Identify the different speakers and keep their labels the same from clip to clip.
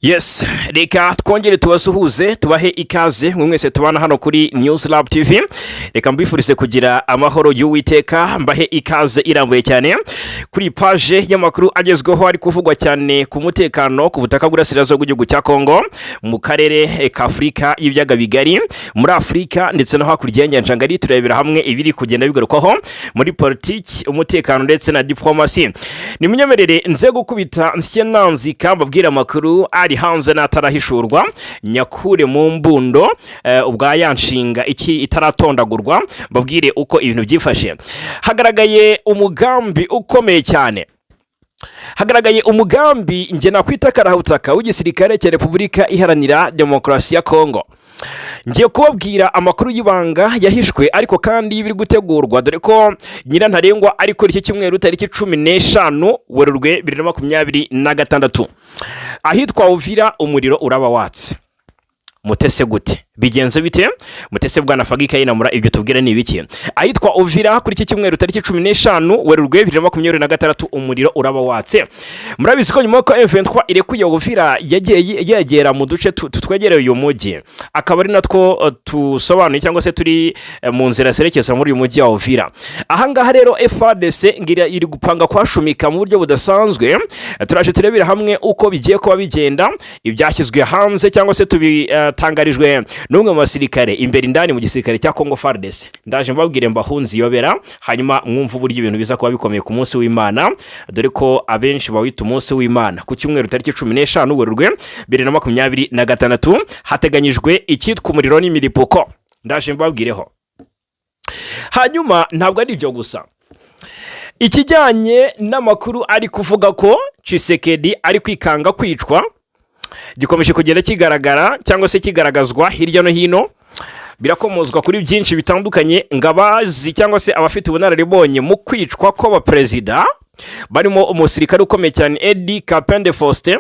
Speaker 1: Yes, reka twongere tubasuhuze tubahe ikaze mwese tubana hano kuri News Lab TV. Reka mbifurize kugira amahoro y'Uwiteka, mbahe ikaze irambuye cyane kuri page y'amakuru agezweho ari kuvugwa cyane ku mutekano ku butaka bw'Urasirazuba bw'igihugu cya Kongo, mu karere ka Afrika y'ibyaga bigari, muri Afrika ndetse no hakurya y'inyanja ngari. Turebera hamwe ibiri kugenda bigarukaho muri politiki, umutekano ndetse na diplomasi. Ni munyemerere nze gukubita nsyenanzi kambabwira amakuru ari hanze n'atarahishurwa nyakure mu mbundo ubwa yanshinga iki itaratondagurwa, babwire uko ibintu byifashe. Hagaragaye umugambi ukomeye cyane, hagaragaye umugambi nge nakwita karahutaka w'igisirikare cya Repubulika Iharanira Demokarasi ya Kongo. Ngiye kubabwira amakuru y'ibanga yahishwe ariko kandi biri gutegurwa, dore ko nyirantarengwa ariko iki cyumweru tariki 15 Werurwe 2026 ahitwa Uvira umuriro uraba watse. Mutese gute? Bigenze bite? Mutese bwana Fagika yinamura ibyo tubwira ni ibiki? Ahitwa Uvira kuri iki cyumweru tariki 15 Werurwe 2026 umuriro uraba watse. Murabizi ko nyuma ko M23 irekuye Uvira yagiye yegera mu duce tutwegereye uyu mujyi, akaba ari natwo tusobanuye cyangwa se turi mu nzira serekeza muri uyu mujyi wa Uvira. Ahangaha rero FARDC ngira iri gupanga kwashumika mu buryo budasanzwe. Turaje turebera hamwe uko bigiye kuba bigenda, ibyashyizwe hanze cyangwa se tubitangarijwe n'umwe mu basirikare imbere indani mu gisirikare cya Kongo FARDC. Ndaje mbabwire mbahunzi yobera, hanyuma mwumva uburyo ibintu biza kuba bikomeye ku munsi w'Imana, dore ko abenshi bawita umunsi w'Imana ku cyumweru tariki 15 Werurwe 2026 hateganyijwe icyitwa umuriro n'imiripuko. Ndaje mbabwireho. Hanyuma ntabwo ari ibyo gusa, ikijyanye n'amakuru ari kuvuga ko Tshisekedi ari kwikanga kwicwa gikomeje kugenda kigaragara cyangwa se kigaragazwa hirya no hino. Birakomozwa kuri byinshi bitandukanye, ngabazi cyangwa se abafite ubunararibonye mu kwicwa kw'abaperezida, barimo umusirikare ukomeye cyane Edi Kapende Faustin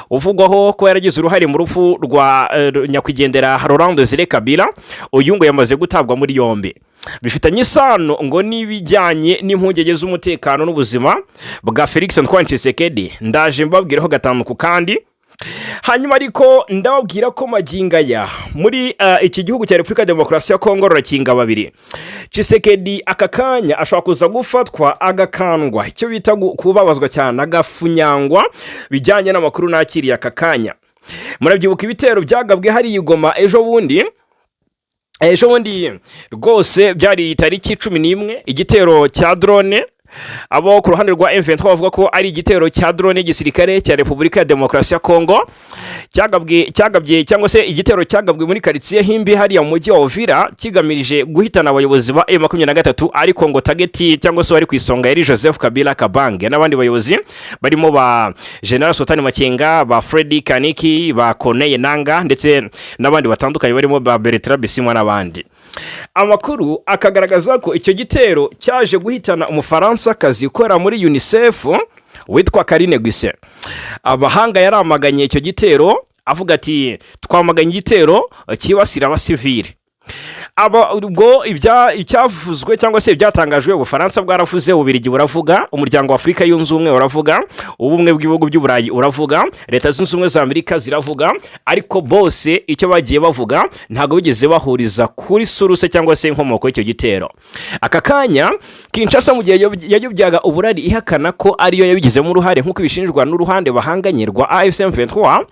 Speaker 1: uvugwaho ko yaragize uruhare mu rufu rwa nyakwigendera Laurent Desire Kabila. Uyu ngo yamaze gutabwa muri yombi, bifitanye isano ngo nibijyanye n'impungenge z'umutekano n'ubuzima bwa Felix Antoine Tshisekedi. Ndaje mbabwireho gatanu ku kandi. Hanyuma ariko ndababwira ko magingaya muri iki gihugu cya Repubulika Demokarasi ya Kongo rurakinga babiri. Tshisekedi akakanya ashobora kuza gufatwa agakandwa, icyo bita kubabazwa cyane, agafunyangwa bijyanye n'amakuru nakiriye akakanya. Murabyibuka ibitero byagabwe hari Goma ejo bundi rwose byari tariki 11, igitero cya drone. Abo ku ruhande rwa M23 bavuga ko ari igitero cya drone y'igisirikare cya Repubulika ya Demokarasi ya Kongo cyagabye cyangwa se igitero cyagabwe muri quartier Himbi hariya mu mujyi wa Uvira, kigamirije guhitana abayobozi ba M23, ariko ngo target cyangwa se wari ku isonga yari Joseph Kabila Kabange n'abandi bayobozi barimo ba General Sultan Makenga, ba Freddy Kaniki, ba Corneille Nanga ndetse n'abandi batandukanye barimo ba Bertrand Bisimwa n'abandi. Amakuru akagaragaza ko icyo gitero cyaje guhitana umufaransa kazi ukora muri UNICEF witwa Karine Guise. Abahanga yaramaganye icyo gitero avuga ati twamaganye igitero kibasira abasivile. Ubwo icyavuzwe cyangwa se ibyatangajwe, Ubufaransa bwaravuze, Ubirigi buravuga, Umuryango wa Afrika yunze ubumwe uravuga, Ubumwe bw'ibihugu by'Uburayi uravuga, Leta zunze ubumwe za Amerika ziravuga, ariko bose icyo bagiye bavuga ntago bigeze bahuriza kuri suruse cyangwa se inkomoko y'icyo gitero. Aka kanya Kinshasa mu gihe yayobyaga uburari ihakana ko ariyo yabigizemo uruhare nk'uko bishinjwa n'uruhande bahanganye rwa AFC/M23,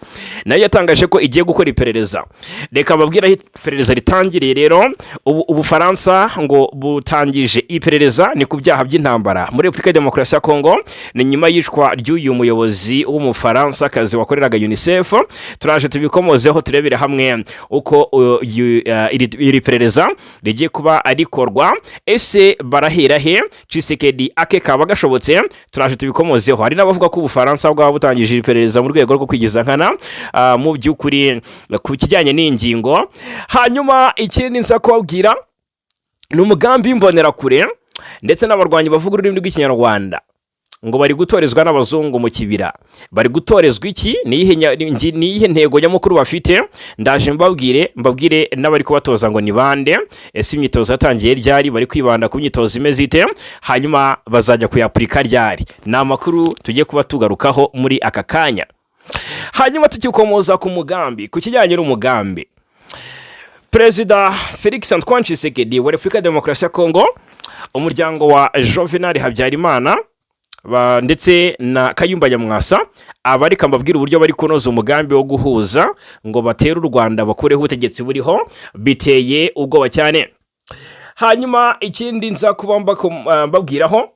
Speaker 1: nayo yatangaje ko igiye gukora iperereza. Reka babwira iperereza ritangiriye rero. Ubufaransa ngo butangije iperereza ni ku byaha by'intambara muri Repubulika Demokarasi ya Kongo, ni nyuma yicwa ry'uyu muyobozi w'umufaransa kazi wakoreraga UNICEF. Turaje tubikomozeho turebere hamwe uko iri perereza rigiye kuba arikorwa. Ese barahera he? Tshisekedi akekaba gashobotse? Turaje tubikomozeho. Hari n'abavuga ko Ubufaransa bwaba butangije iperereza mu rwego rwo kwigiza nkana mu by'ukuri ku kijyanye n'ingingo. Hanyuma ikindi nza kubabwira ni umugambi w'imbonerakure ndetse n'abarwanyi bavuga ururimi rw'ikinyarwanda ngo bari gutorezwa n'abazungu mu kibira. Bari gutorezwa iki? Niyihe ntego nyamukuru bafite? Ndaje mbabwire n'abari kubatoza ngo ni bande, ese imyitozo yatangiye ryari, bari kwibanda ku myitozo imeze ite, hanyuma bazajya kuyapurika ryari. Ni amakuru tugiye kuba tugarukaho muri aka kanya. hanyuma tukikomoza ku mugambi, ku kijyanye n'umugambi, Perezida Felix Antoine Tshisekedi wa Repubulika ya Demokarasi ya Kongo, umuryango wa Juvenal Habyarimana ndetse na Kayumba Nyamwasa abarika mbabwira uburyo bari kunoza umugambi wo guhuza ngo batere u Rwanda bakureho ubutegetsi buriho biteye ubwoba cyane. Hanyuma ikindi nza kuba mbabwiraho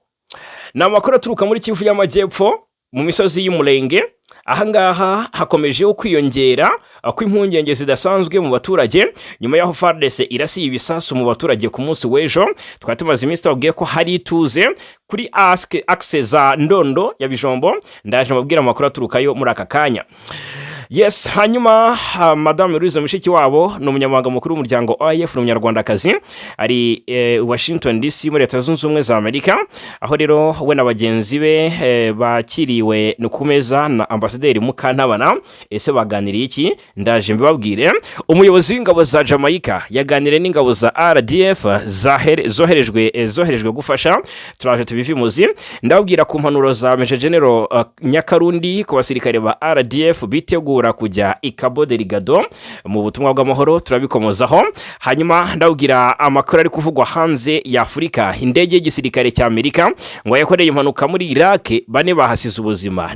Speaker 1: ni amakuru aturuka muri Kivu y'Amajyepfo mu misozi y'Umurenge. Ahangaha hakomeje kwiyongera kw'impungenge zidasanzwe mu baturage nyuma y'aho FARDC irasiye ibisasu mu baturage ku munsi w'ejo. Twari tumaze iminsi tubabwiye ko hari ituze kuri akse za Ndondo ya Bijombo. Ndaje mbabwira amakuru aturukayo muri aka kanya. Yes, hanyuma Madame Louise Mushikiwabo ni umunyamabanga mukuru w'umuryango OIF n'umunyarwandakazi ari Washington DC muri Leta Zunze Ubumwe za Amerika, aho rero we na bagenzi be bakiriwe no kumeza na Ambasaderi Mukantabana. Ese baganiriye iki? Ndaje mbibabwire. Umuyobozi w'ingabo za Jamaica yaganiriye n'ingabo za RDF zoherejwe gufasha. Turaje tubivimuzi. Ndababwira ku mpanuro za Major General Nyakarundi ku basirikare ba RDF bitegura kujya i Cabo Delgado mu butumwa bw'amahoro. Turabikomozaho. Hanyuma ndabwira amakuru ari kuvugwa hanze ya Afurika. Indege y'igisirikare cya Amerika ngo yakoreye impanuka muri Iraq, bane bahasize ubuzima.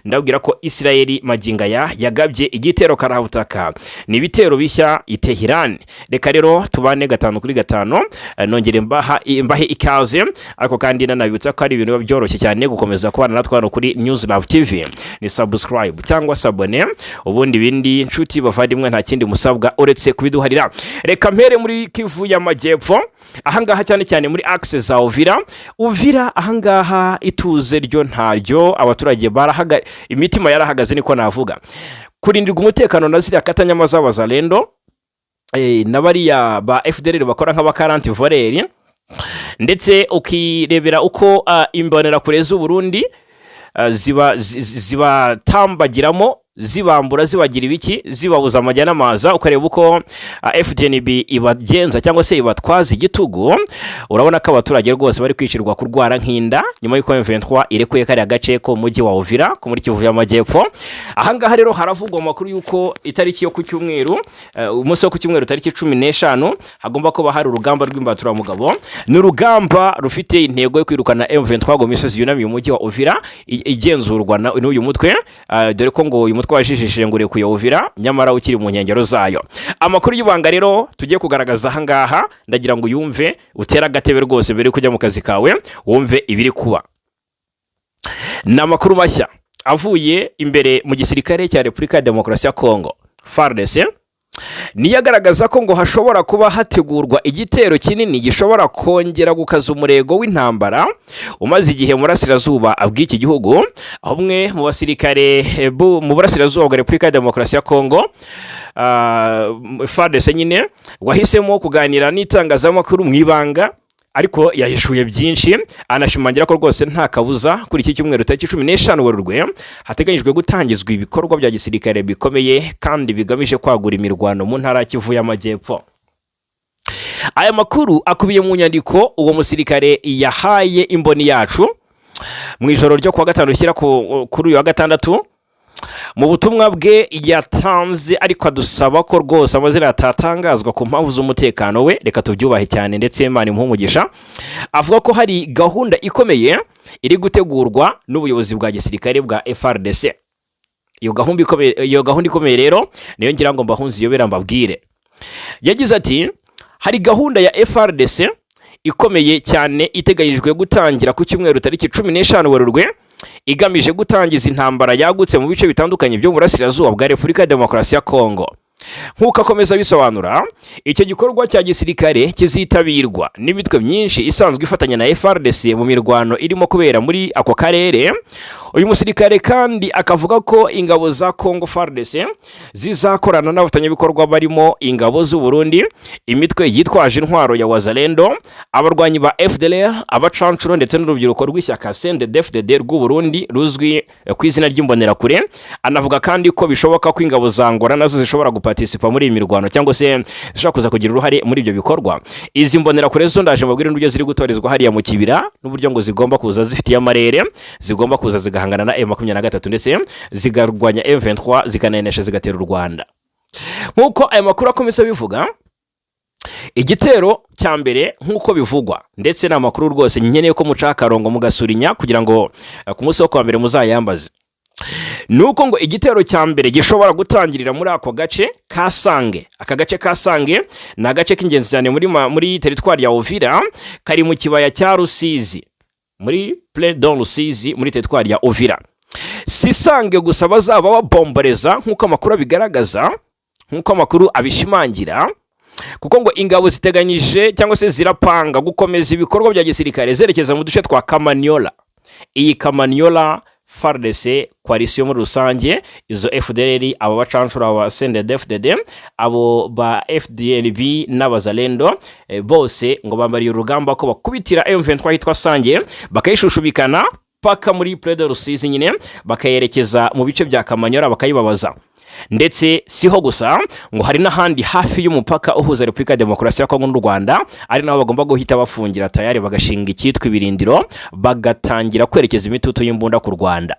Speaker 1: Ndabwira ko Israeli magingaya yagabye igitero karabutaka. Ni ibitero bishya i Tehran. Reka rero tubane 5 kuri 5 nongere mbahe ikaze, ariko kandi nanabibutsa ko ari ibintu byoroshye cyane gukomeza kubana natwe hano kuri News Love TV. Ni subscribe cyangwa sabone, ubundi bindi nshuti bavandimwe nta kindi musabwa uretse kubiduharira. Reka mpere muri Kivu y'Amajyepfo, ahangaha cyane muri axe za Uvira. Ahangaha ituze ryo ntaryo, abaturage imitima yarahagaze niko navuga. Kurindirwa umutekano na ziriya katanyama z'abazalendo n'abariya ba FDLR bakora nk'abakaranti voleri, ndetse ukirebera uko imbonera kure z'u Burundi ziba tambagiramo, zibambura, zibagira ibiki, zibabuza amajya n'amaza. Ukareba uko FDNB ibagenza cyangwa se ibatwaza igitugu. Urabona ko abaturage rwose bari kwicirwa kurwara nk'inda nyuma y'uko M23 irekuye kari agace ko mujyi wa Uvira ku muri Kivu y'Amajyepfo. Ahangaha rero haravugwa amakuru y'uko itariki yo ku cyumweru, umunsi wo ku cyumweru tariki 15 hagomba kuba hari urugamba rw'imbaturamugabo. Ni urugamba rufite intego yo kwirukana M23 ngo misozi yunamiye umujyi wa Uvira igenzurwa n'uyu mutwe, dore ko ngo uyu twajishije ngo urekuye Uvira nyamara ukiri mu nkengero zayo. Amakuru y'ibanga rero tugiye kugaragaza ahangaha, ndagira ngo yumve utera agatebe rwose mbere kujya mu kazi kawe wumve ibiri kuba. Ni amakuru mashya avuye imbere mu gisirikare cya Repubulika ya Demokarasi ya Kongo FARDC, niyo agaragaza ko ngo hashobora kuba hategurwa igitero kinini gishobora kongera gukaza umurego w'intambara umaze igihe mu burasirazuba bw'iki gihugu. Umwe mu basirikare mu burasirazuba bwa Repubulika ya Demokarasi ya Kongo, FARDC nyine, wahisemo kuganira n'itangazamakuru mu ibanga, ariko yahishuye byinshi. Anashimangira ko rwose nta kabuza kuri iki cyumweru tariki 15 Werurwe hateganyijwe gutangizwa ibikorwa bya gisirikare bikomeye kandi bigamije kwagura imirwano mu ntara Kivu y'Amajyepfo. Aya makuru akubiye mu nyandiko uwo musirikare yahaye imboni yacu mu ijoro ryo kuwa gatanu rishyira kuri uyu wa gatandatu. Mu butumwa bwe yatanze, ariko adusaba ko rwose amazina atatangazwa ku mpamvu z'umutekano we. Reka tubyubahe cyane, ndetse Imana imuhe umugisha. Avuga ko hari gahunda ikomeye iri gutegurwa n'ubuyobozi bwa gisirikare bwa FARDC. Iyo gahunda ikomeye rero niyo ngira ngo mbahunze iyobera mbabwire. Yagize ati hari gahunda ya FARDC ikomeye cyane iteganyijwe gutangira ku cyumweru tariki 15 Werurwe, igamije gutangiza intambara yagutse mu bice bitandukanye byo mu burasirazuba bwa Repubulika ya Demokarasi ya Kongo. Nk'uko akomeza bisobanura, icyo gikorwa cya gisirikare kizitabirwa n'imitwe myinshi isanzwe ifatanya na FARDC mu mirwano irimo kubera muri ako karere. Uyu musirikare kandi akavuga ko ingabo za Kongo FARDC zizakorana n'abafatanyabikorwa barimo ingabo z'u Burundi, imitwe yitwaje intwaro ya Wazalendo, abarwanyi ba FDLR, abacancuro ndetse n'urubyiruko rw'ishyaka CNDD-FDD rw'u Burundi ruzwi ku izina ry'imbonerakure. Anavuga kandi ko bishoboka ko ingabo za Angola nazo zishobora gupatiza kuzaparticipa muri iyi mirwano cyangwa se zishobora kuza kugira uruhare muri ibyo bikorwa. Izi mbonerakure zo ndaje mbabwire n'uburyo ziri gutorezwa hariya mu kibira n'uburyo ngo zigomba kuza zifitiye amarere, zigomba kuza zigahangana na M23 ndetse zigarwanya M23 zikanenesha zigatera u Rwanda. Nk'uko aya makuru akomeza bivuga, igitero cya mbere nk'uko bivugwa ndetse n'amakuru rwose nkeneye ko muca akarongo mugasurinya kugira ngo ku munsi wo kwa mbere muzayambaze, nuko ngo igitero cya mbere gishobora gutangirira muri ako gace ka Sange. Aka gace ka Sange ni agace k'ingenzi cyane muri teritwari ya Uvira, kari mu kibaya cya Rusizi, muri Plaine de Rusizi muri teritwari ya Uvira. Si Sange gusa bazaba babomboreza nk'uko amakuru abigaragaza, nk'uko amakuru abishimangira, kuko ngo ingabo ziteganyije cyangwa se zirapanga gukomeza ibikorwa bya gisirikare zerekeza mu duce twa Kamanyola. Iyi Kamanyola FARDC coalition muri rusange, izo FDLR, abo bacancura ba CNDD-FDD, abo ba FDLB n'abazalendo, bose ngo bambariye urugamba ko bakubitira M23 hitwa Sange, bakayishushubikana paka muri Plaine de Rusizi nyine, bakayerekeza mu bice bya Kamanyola bakayibabaza. Ndetse siho gusa, ngo hari n'ahandi hafi y'umupaka uhuza Repubulika ya Demokarasi ya Kongo n'u Rwanda, ari naho bagomba guhita bafungira tayari bagashinga icyitwa ibirindiro, bagatangira kwerekeza imitutu y'imbunda ku Rwanda.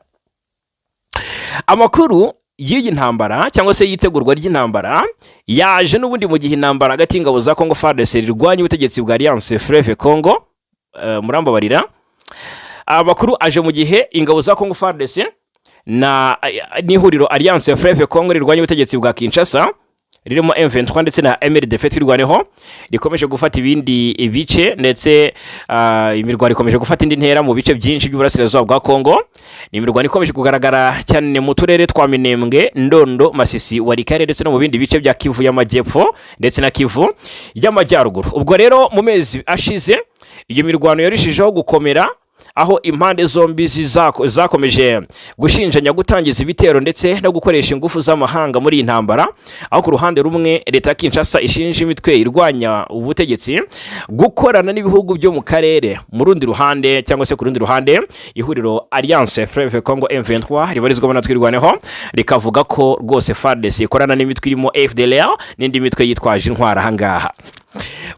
Speaker 1: Amakuru y'iyi ntambara cyangwa se yitegurwa ry'intambara yaje n'ubundi mu gihe intambara hagati y'ingabo za Congo FARDC rirwanya ubutegetsi bwa Alliance Fleuve Congo, murambabarira. Amakuru aje mu gihe ingabo za Congo FARDC na n'ihuriro Alliance Fleuve Congo rirwanya ubutegetsi bwa Kinshasa ririmo M23 ndetse na MRDF twirwaneho rikomeje gufata ibindi ibice, ndetse imirwano ikomeje gufata indi ntera mu bice byinshi by'uburasirazuba bwa Congo. Ni imirwano ikomeje kugaragara cyane mu turere twa Minembwe, Ndondo, Masisi, Walikare ndetse no mu bindi bice bya Kivu y'Amajyepfo ndetse na Kivu y'Amajyaruguru. Ubwo rero mu mezi ashize iyo mirwano yarishijeho gukomera, aho impande zombi zakomeje gushinjanya gutangiza ibitero ndetse no gukoresha ingufu z'amahanga muri intambara, aho ku ruhande rumwe leta Kinshasa ishinja imitwe irwanya ubutegetsi gukorana n'ibihugu byo mu karere, mu rundi ruhande cyangwa se ku rundi ruhande ihuriro Alliance Fleuve Congo M23 ribarizwa na twirwaneho rikavuga ko rwose FARDC ikorana n'imitwe irimo FDLR n'indi mitwe yitwaje intwara hangaha.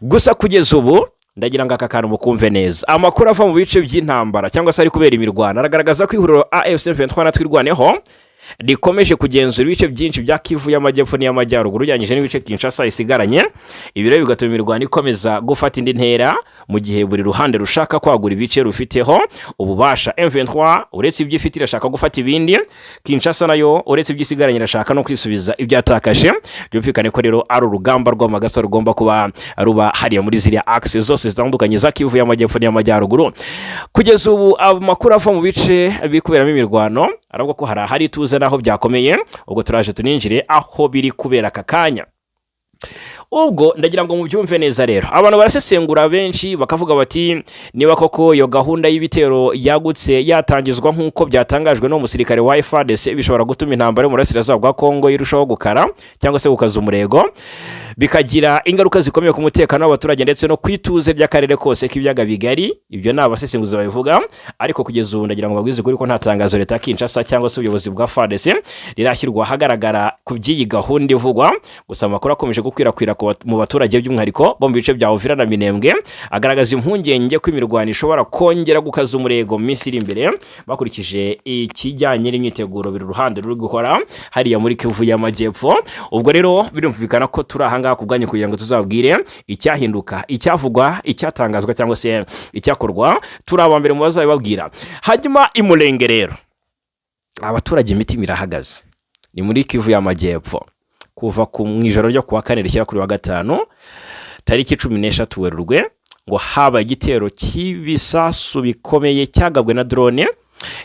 Speaker 1: Gusa kugeza ubu ndagira ngo aka kantu mukumve neza, amakuru ava mu bice by'intambara cyangwa se ari kubera imirwano aragaragaza ko ihuriro AFC M23 na twirwaneho rikomeje kugenzura ibice byinshi bya Kivu y'Amajyepfo n'iy'Amajyaruguru yanyije n'ibice Kinshasa isigaranye. Ibi rero bigatuma imirwano ikomeza gufata indi ntera mu gihe buri ruhande rushaka kwagura ibice rufiteho ububasha. M23 uretse ibyo ifite irashaka gufata ibindi, Kinshasa nayo uretse ibyo isigaranye irashaka no kwisubiza ibyatakaje. Byumvikane ko rero ari urugamba rw'amagasa rugomba kuba ruba hariya muri ziriya axes zose zitandukanye za Kivu y'Amajyepfo n'iy'Amajyaruguru. Kugeza ubu amakuru ava mu bice bikuberamo imirwano aravuga ko hari tuze naho byakomeye, ubwo turaje tuninjire aho biri kubera aka kanya. Ubwo ndagira ngo mubyumve neza rero, abantu barasesengura benshi bakavuga bati niba koko iyo gahunda y'ibitero yagutse yatangizwa nk'uko byatangajwe no musirikare wa FARDC bishobora gutuma intambara yo mu burasirazuba bwa Kongo irushaho gukara cyangwa se gukaza umurego, bikagira ingaruka zikomeye ku mutekano w'abaturage ndetse no kwituze by'akarere kose k'ibyaga bigari. Ibyo ni abasesenguzi babivuga, ariko kugeza ubu ndagira ngo babwize ukuri ko nta tangazo leta Kinshasa cyangwa se ubuyobozi bwa FARDC rirashyirwa hagaragara ku by'iyi gahunda ivugwa. Gusa amakuru akomeje gukwirakwira mu baturage by'umwihariko bo mu bice bya Uvira na Minembwe agaragaza impungenge ko imirwano ishobora kongera gukaza umurego mu minsi iri imbere, bakurikije ikijyanye n'imyiteguro biri ruhande ruri gukora hariya muri Kivu y'Amajyepfo. Ubwo rero birumvikana ko turi ahanga kubwanye kugira ngo tuzabwire icyahinduka, icyavugwa, icyatangazwa cyangwa se icyakorwa. Turi abambere mu bazabibabwira. Hanyuma imurenge rero abaturage imitima irahagaze, ni muri Kivu y'Amajyepfo kuva ku mwijoro ryo kuwa kane rishyira kuri wa gatanu tariki 16 Werurwe, ngo haba igitero cy'ibisasu bikomeye cyagabwe na drone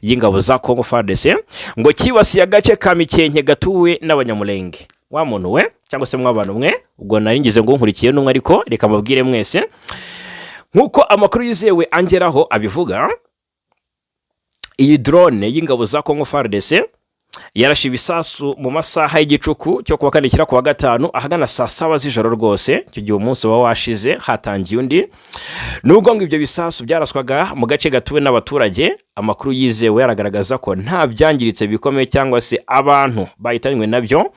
Speaker 1: y'ingabo za Congo FARDC, ngo kibasiye agace ka Mikenke gatuwe n'abanyamulenge. Wa muntu we cyangwa se mw'abantu mwe, ubwo nari ngize ngo nkurikiye n'umwe, ariko reka mbabwire mwese nkuko amakuru yizewe angeraho abivuga. Iyi drone y'ingabo za Congo FARDC yarashe ibisasu mu masaha y'igicuku cyo kuwa kane shyira kuwa gatanu ahagana saa 7 z'ijoro rwose. Icyo gihe umunsi wa washize hatangiye undi. Nubwo ngo ibyo bisasu byaraswaga mu gace gatuwe n'abaturage, amakuru yizewe yaragaragaza ko nta byangiritse bikomeye cyangwa se abantu bahitanywe nabyo.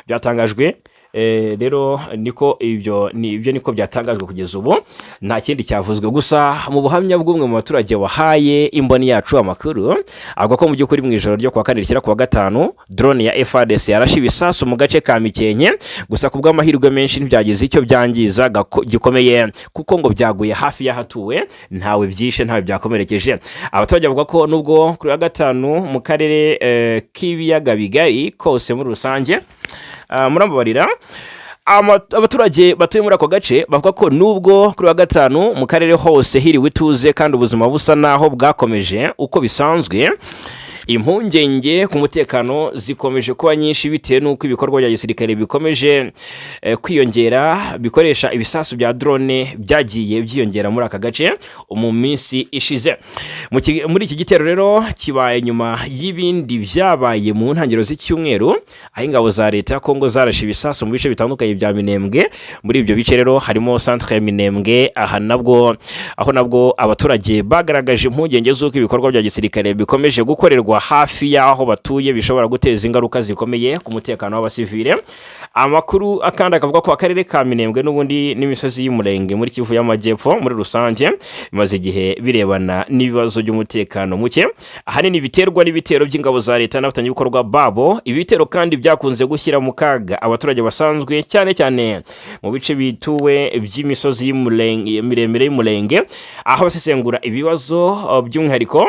Speaker 1: Byatangajwe rero niko ibyo niko byatangajwe kugeza ubu, nta kindi cyavuzwe. Gusa mu buhamya bw'umwe mu baturage wahaye imboni yacu amakuru, avuga ko mu by'ukuri mu ijoro ryo kuwa kane rishyira kuwa gatanu drone ya FARDC yarashe ibisasu mu gace ka Mikenke, gusa ku bw'amahirwe menshi ntibyagize icyo byangiza gikomeye kuko ngo byaguye hafi y'ahatuwe, ntawe byishe ntawe byakomerekeje. Abaturage bavuga ko nubwo kuri wa gatanu mu karere k'ibiyaga bigari kose muri rusange, murambabarira, abaturage batuye muri ako gace bavuga ko nubwo kuri wa gatanu mu karere hose hiriwe ituze kandi ubuzima busa naho bwakomeje uko bisanzwe, impungenge ku mutekano zikomeje kuba nyinshi bitewe n'uko ibikorwa bya gisirikare bikomeje kwiyongera, bikoresha ibisasu bya drone byagiye byiyongera muri aka gace mu minsi ishize. Muri iki gitero rero kibaye nyuma y'ibindi byabaye mu ntangiriro z'icyumweru, aho ingabo za leta Kongo zarashe ibisasu mu bice bitandukanye bya Minembwe. Muri ibyo bice rero harimo centre ya Minembwe, aho nabwo abaturage bagaragaje impungenge z'uko ibikorwa bya gisirikare bikomeje gukorerwa hafi y'aho batuye bishobora guteza ingaruka zikomeye ku mutekano w'abasivile. Amakuru akandi akavuga ko akarere ka Minembwe n'ubundi n'imisozi y'Umurenge muri Kivu y'Amajyepfo muri rusange bimaze igihe birebana n'ibibazo by'umutekano muke, ahanini biterwa n'ibitero by'ingabo za leta n'abafatanyabikorwa babo. Ibitero kandi byakunze gushyira mu kaga abaturage basanzwe, cyane cyane mu bice bituwe by'imisozi miremire y'Umurenge, aho basesengura ibibazo by'umwihariko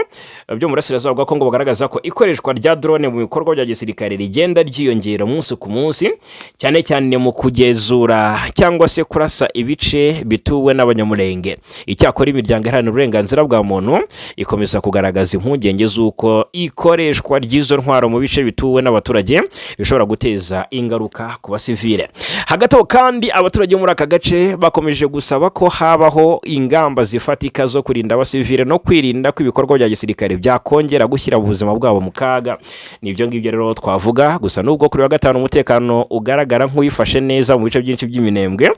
Speaker 1: byo mu burasirazuba bwa Kongo bagaragaza ko ikoreshwa rya drone mu bikorwa bya gisirikare rigenda ryiyongera umunsi ku munsi, cyane cyane mu kugenzura cyangwa se kurasa ibice bituwe n'abanyamurenge. Icyakora imiryango iharanira uburenganzira bwa muntu ikomeza kugaragaza impungenge z'uko ikoreshwa ry'izo ntwaro mu bice bituwe n'abaturage rishobora guteza ingaruka ku basivile. Hagati aho kandi abaturage muri aka gace bakomeje gusaba ko habaho ingamba zifatika zo kurinda abasivile no kwirinda ko ibikorwa bya gisirikare byakongera gushyira ubuzima bwabo mu kaga. Nibyo ngibyo rero twavuga. Gusa nubwo kuri wa gatanu umutekano ugaragara nk'uwifashe neza mu bice byinshi by'Iminembwe,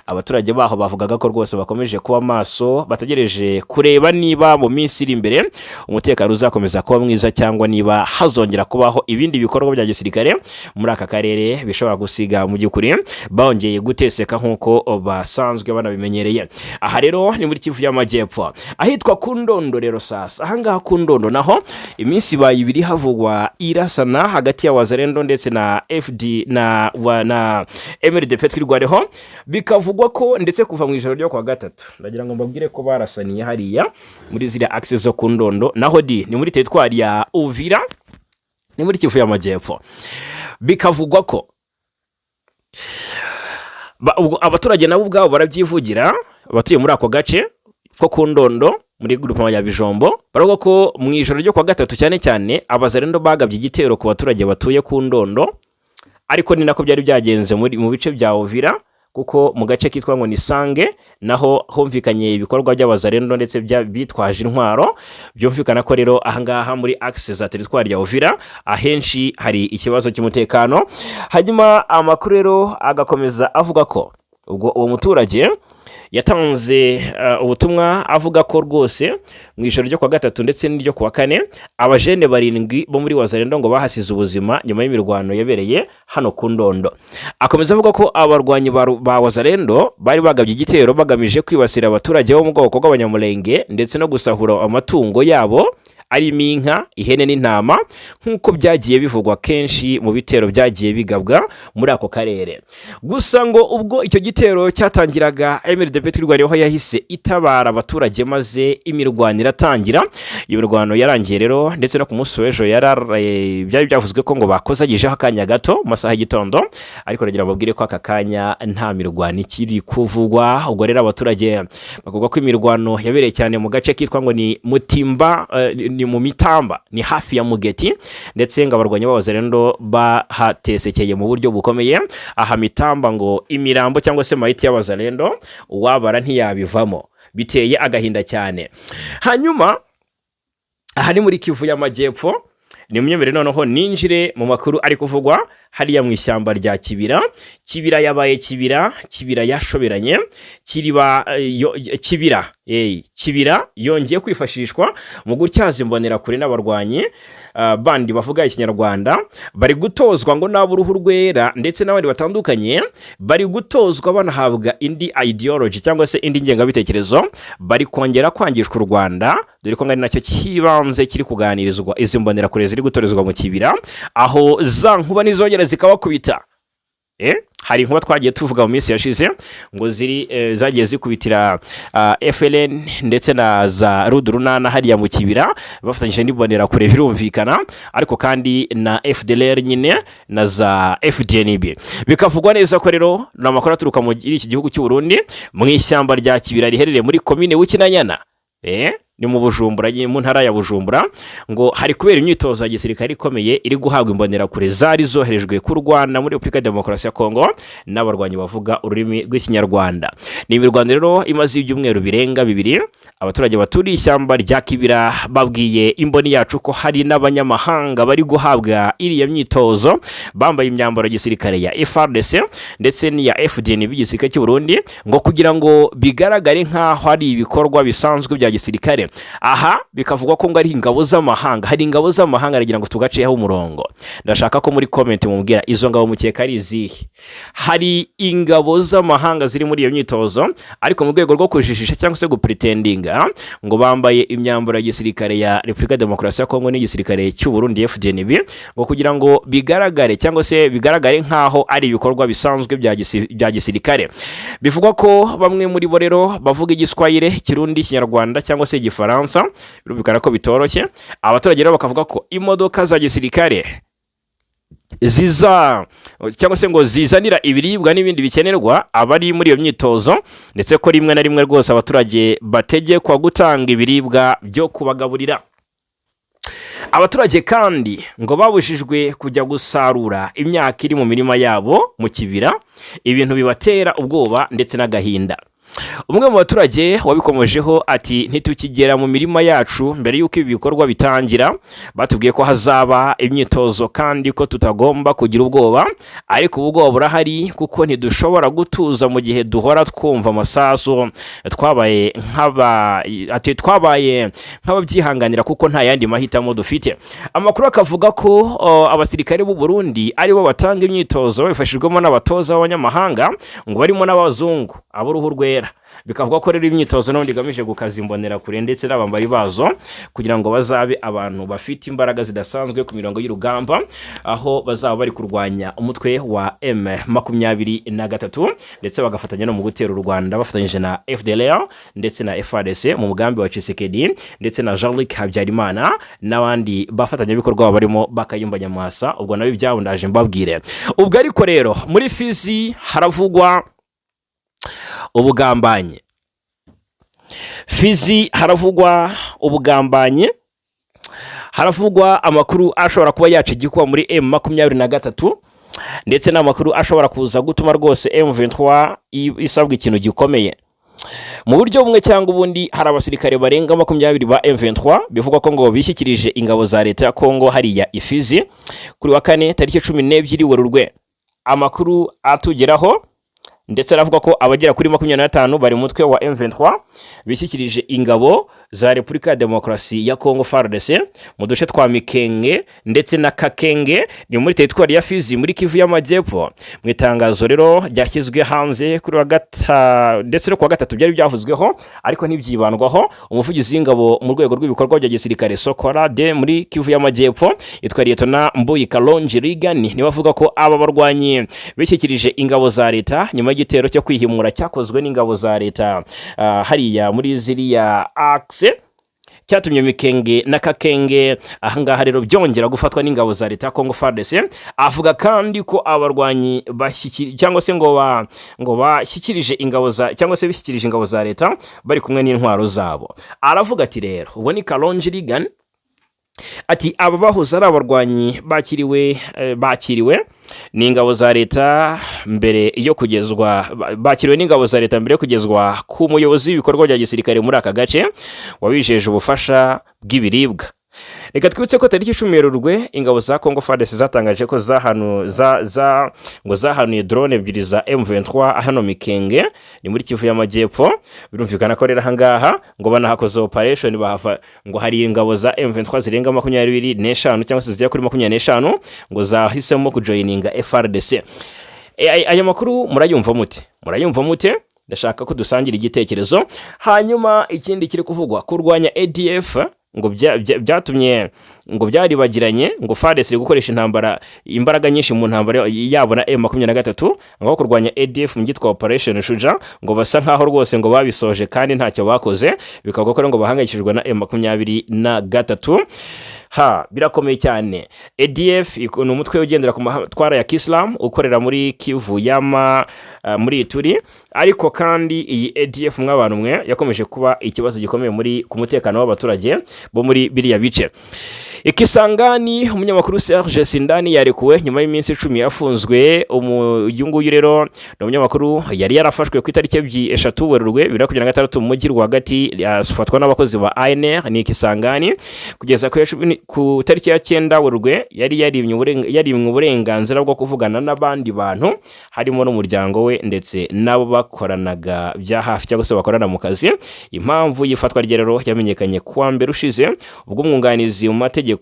Speaker 1: abaturage baho bavugaga ko rwose bakomeje kuba maso, bategereje kureba niba mu minsi iri imbere umutekano uzakomeza kuba mwiza cyangwa niba hazongera kubaho ibindi bikorwa bya gisirikare muri aka karere bishobora gusiga mu by'ukuri bongeye guteseka nk'uko basanzwe banabimenyereye. Aha rero ni muri Kivu y'Amajyepfo ahitwa ku Ndondo. Rero sasa ahangaha ku Ndondo naho iminsi baye ibiri havugwa irasana hagati ya Wazalendo ndetse na FD na MRDP twirwareho, bikavugwa ko ndetse kuva mu ijoro ryo kwa gatatu, ndagira ngo mbabwire ko barasaniye hariya muri ziriya access zo ku Ndondo, naho ni muri teritwari ya Uvira, ni muri Kivu y'Amajyepfo. Bikavugwa ko abaturage nabo ubwabo barabyivugira, batuye muri ako gace ko ku Ndondo muri groupement ya Bijombo, baravuga ko mu ijoro ryo kwa gatatu cyane cyane Abazalendo bagabye igitero ku baturage batuye ku Ndondo, ariko ni nako byari byagenze mu bice bya Uvira, kuko mu gace kitwa ngo ni Sange naho humvikanye ibikorwa by'Abazalendo ndetse bitwaje intwaro. Byumvikana ko rero ahangaha muri access za teritwari ya Uvira ahenshi hari ikibazo cy'umutekano. Hanyuma amakuru rero agakomeza avuga ko ubwo uwo muturage yatanze ubutumwa avuga ko rwose mu ijoro ryo kwa gatatu ndetse n'iryo kwa kane abajene 7 bo muri Wazalendo ngo bahasize ubuzima nyuma y'imirwano yabereye hano ku Ndondo. Akomeza avuga ko abarwanyi ba Wazalendo bari bagabye igitero bagamije kwibasira abaturage bo mu bwoko bw'abanyamurenge ndetse no gusahura amatungo yabo arimo inka, ihene n'intama, nk'uko byagiye bivugwa kenshi mu bitero byagiye bigabwa muri ako karere. Gusa ngo ubwo icyo gitero cyatangiraga, MRDP twirwareho yahise itabara abaturage maze imirwano iratangira. Iyo mirwano yarangiye rero ndetse no ku munsi w'ejo byari byavuzwe ko ngo bakozagijeho akanya gato mu masaha y'igitondo, ariko nagira babwire ko aka kanya nta mirwano ikiri kuvugwa. Ubwo rero abaturage bavuga ko imirwano yabereye cyane mu gace kitwa ngo ni Mutimba, ni mu Mitamba, ni hafi ya Mugeti, ndetse ngo abarwanyi b'Abazalendo bahatesekeye mu buryo bukomeye. Aha Mitamba ngo imirambo cyangwa se mayiti y'Abazalendo uwabara ntiyabivamo, biteye agahinda cyane. Hanyuma aha ni muri Kivu y'Amajyepfo, ni myemerere noneho ninjire mu makuru ari kuvugwa hariya mu ishyamba rya Kibira yabaye Kibira yashoberanye, Kibira yongeye kwifashishwa mu gutyaza imbonera kure n'abarwanyi bandi bavuga ikinyarwanda bari gutozwa ngo n'ab'uruhu rwera ndetse n'abandi batandukanye bari gutozwa banahabwa indi ideology cyangwa se indi ngengabitekerezo, bari kongera kwangishwa u Rwanda, dore ko ngari nacyo kibanze kiri kuganirizwa izi mbonerakure ziri gutorezwa mu kibira, aho za nkuba nizongera zikabakubita. Hari inkuba twagiye tuvuga mu minsi yashize ngo zagiye zikubitira FLN ndetse na za Rudurunana hariya mu kibira bafatanyije n'imbonerakure birumvikana, ariko kandi na FDLR nyine na za FDNB. Bikavugwa neza ko rero n'amakuru aturuka muri iki gihugu cy'u Burundi mu ishyamba rya Kibira riherereye muri komine Bukinanyana, ni mu Bujumbura, mu ntara ya Bujumbura, ngo hari kubera imyitozo ya gisirikare ikomeye iri guhabwa imbonerakure zari zoherejwe kurwana muri Repubulika ya Demokarasi ya Kongo n'abarwanyi bavuga ururimi rw'ikinyarwanda. Ni imirwano rero imaze ibyumweru birenga 2, abaturage baturiye ishyamba rya Kibira babwiye imboni yacu ko hari n'abanyamahanga bari guhabwa iriya myitozo bambaye imyambaro ya gisirikare ya FARDC ndetse n'iya FDN b'igisirikare cy'u Burundi, ngo kugira ngo bigaragare nk'aho ari ibikorwa bisanzwe bya gisirikare. Aha bikavugwa ko ngo ari ingabo z'amahanga, hari ingabo z'amahanga aragira ngo tugaciyeho umurongo. Ndashaka ko muri comment mubwira izo ngabo mukeka ari izihe. Hari ingabo z'amahanga ziri muri iyo myitozo, ariko mu rwego rwo kujijisha cyangwa se gupretendinga ngo bambaye imyambaro ya gisirikare ya Repubulika ya Demokarasi ya Kongo n'igisirikare cy'u Burundi FDNB, ngo kugira ngo bigaragare cyangwa se bigaragare nk'aho ari ibikorwa bisanzwe bya gisirikare. Bivugwa ko bamwe muri bo rero bavuga igiswahili, Kirundi, Kinyarwanda cyangwa se Igifaransa, birumvikana ko bitoroshye. Abaturage rero bakavuga ko imodoka za gisirikare cyangwa se ngo zizanira ibiribwa n'ibindi bikenerwa abari muri iyo myitozo, ndetse ko rimwe na rimwe rwose abaturage bategekwa gutanga ibiribwa byo kubagaburira. Abaturage kandi ngo babujijwe kujya gusarura imyaka iri mu mirima yabo mu kibira, ibintu bibatera ubwoba ndetse n'agahinda. Umwe mu baturage wabikomojeho ati ntitukigera mu mirima yacu mbere y'uko ibi bikorwa bitangira, batubwiye ko hazaba imyitozo kandi ko tutagomba kugira ubwoba, ariko ubwoba burahari kuko ntidushobora gutuza mu gihe duhora twumva amasasu. Twabaye nk'ababyihanganira kuko nta yandi mahitamo dufite. Amakuru akavuga ko abasirikare b'u Burundi aribo batanga imyitozo babifashijwemo n'abatoza b'abanyamahanga, ngo barimo n'abazungu ab'uruhu rwera. Bikavuga ko rero imyitozo n'ubundi igamije gukaza imbonerakure ndetse n'abambari bazo kugira ngo bazabe abantu bafite imbaraga zidasanzwe ku mirongo y'urugamba, aho bazaba bari kurwanya umutwe wa M23 ndetse bagafatanya no mu gutera u Rwanda bafatanyije na FDLR ndetse na FARDC mu mugambi wa Tshisekedi ndetse na Jean-Luc Habyarimana n'abandi bafatanyabikorwa barimo Bakayumba Nyamwasa. Ubwo nawe ibyabo ndaje mbabwire. Ubwo ariko rero muri Fizi haravugwa ubugambanyi. Fizi haravugwa ubugambanyi, haravugwa amakuru ashobora kuba yacigikwa muri M23 ndetse n'amakuru ashobora kuza gutuma rwose M23 isabwa ikintu gikomeye. Mu buryo bumwe cyangwa ubundi hari abasirikare barenga 20 ba M23 bivugwa ko ngo bishyikirije ingabo za leta ya Kongo hariya Ifizi kuri wa 4 tariki 12 Werurwe. Amakuru atugeraho ndetse aravuga ko abagera kuri 25 bari mutwe wa M23 bishyikirije ingabo za Repubulika ya Demokarasi ya Kongo FARDC mu duce twa Mikenge ndetse na Kakenge ni muri teritwari ya Fizi muri Kivu y'Amajyepfo. Mu itangazo rero ryashyizwe hanze kuri wa ndetse no ku wa 3 byari byavuzweho ariko ntibyibandwaho. Umuvugizi w'ingabo mu rwego rw'ibikorwa bya gisirikare Sokora de muri Kivu y'Amajyepfo yitwa Lieutenant Mbuyi Kalonji Regan ni bavuga ko aba barwanyi bishyikirije ingabo za leta nyuma y'igitero cyo kwihimura cyakozwe n'ingabo za leta hariya muri ziriya axe cyatumye Mikenge na Kakenge ahangaha rero byongera gufatwa n'ingabo za leta Kongo FARDC. Avuga kandi ko abarwanyi cyangwa se ngo bashyikirije ingabo za cyangwa se bishyikirije ingabo za leta bari kumwe n'intwaro zabo. Aravuga ati rero ubwo ni Kalonji Regan ati aba bahoze ari abarwanyi bakiriwe n'ingabo za leta mbere yo kugezwa ku muyobozi w'ibikorwa bya gisirikare muri aka gace wabijeje ubufasha bw'ibiribwa. reka twibutse ko tariki 10 Werurwe ingabo za Congo FARDC zatangaje ko ngo zahanuye drone ebyiri za M23 hano Mikenge ni muri Kivu y'Amajyepfo. Birumvikana ko rero ahangaha ngo banahakoze operation ngo hari ingabo za M23 zirenga 25 cyangwa se zijya kuri 25 ngo zahisemo kujoininga FARDC. Aya makuru murayumva mute? Ndashaka ko dusangira igitekerezo. Hanyuma ikindi kiri kuvugwa kurwanya ADF ngo byatumye ngo byaribagiranye ngo FARDC gukoresha imbaraga nyinshi mu ntambara yabona M23 ngo kurwanya ADF mu gitwa operation Shuja ngo basa nkaho rwose ngo babisoje kandi ntacyo bakoze, bikavuga ko ngo bahangayikishijwe na M23. Birakomeye cyane. ADF ni umutwe ugendera ku matwara ya Islam ukorera muri Kivu muri Ituri, ariko kandi iyi ADF mw'abantu mwe yakomeje kuba ikibazo gikomeye ku mutekano w'abaturage bo muri biriya bice. Ikisangani umunyamakuru Serge Sindani yarekuwe nyuma y'iminsi 10 yafunzwe. Uyu nguyu rero ni umunyamakuru yari yarafashwe ku itariki 3 Werurwe 2026 mu mujyi rwagati, yafatwa n'abakozi ba ANR ni Ikisangani kugeza ku tariki ya 9 Werurwe yari yarimwe uburenganzira bwo kuvugana n'abandi bantu harimo n'umuryango we ndetse nabo bakoranaga bya hafi cyangwa se bakorana mu kazi. Impamvu yifatwa rero yamenyekanye kuwa mbere ushize ubwo umwunganizi mu mategeko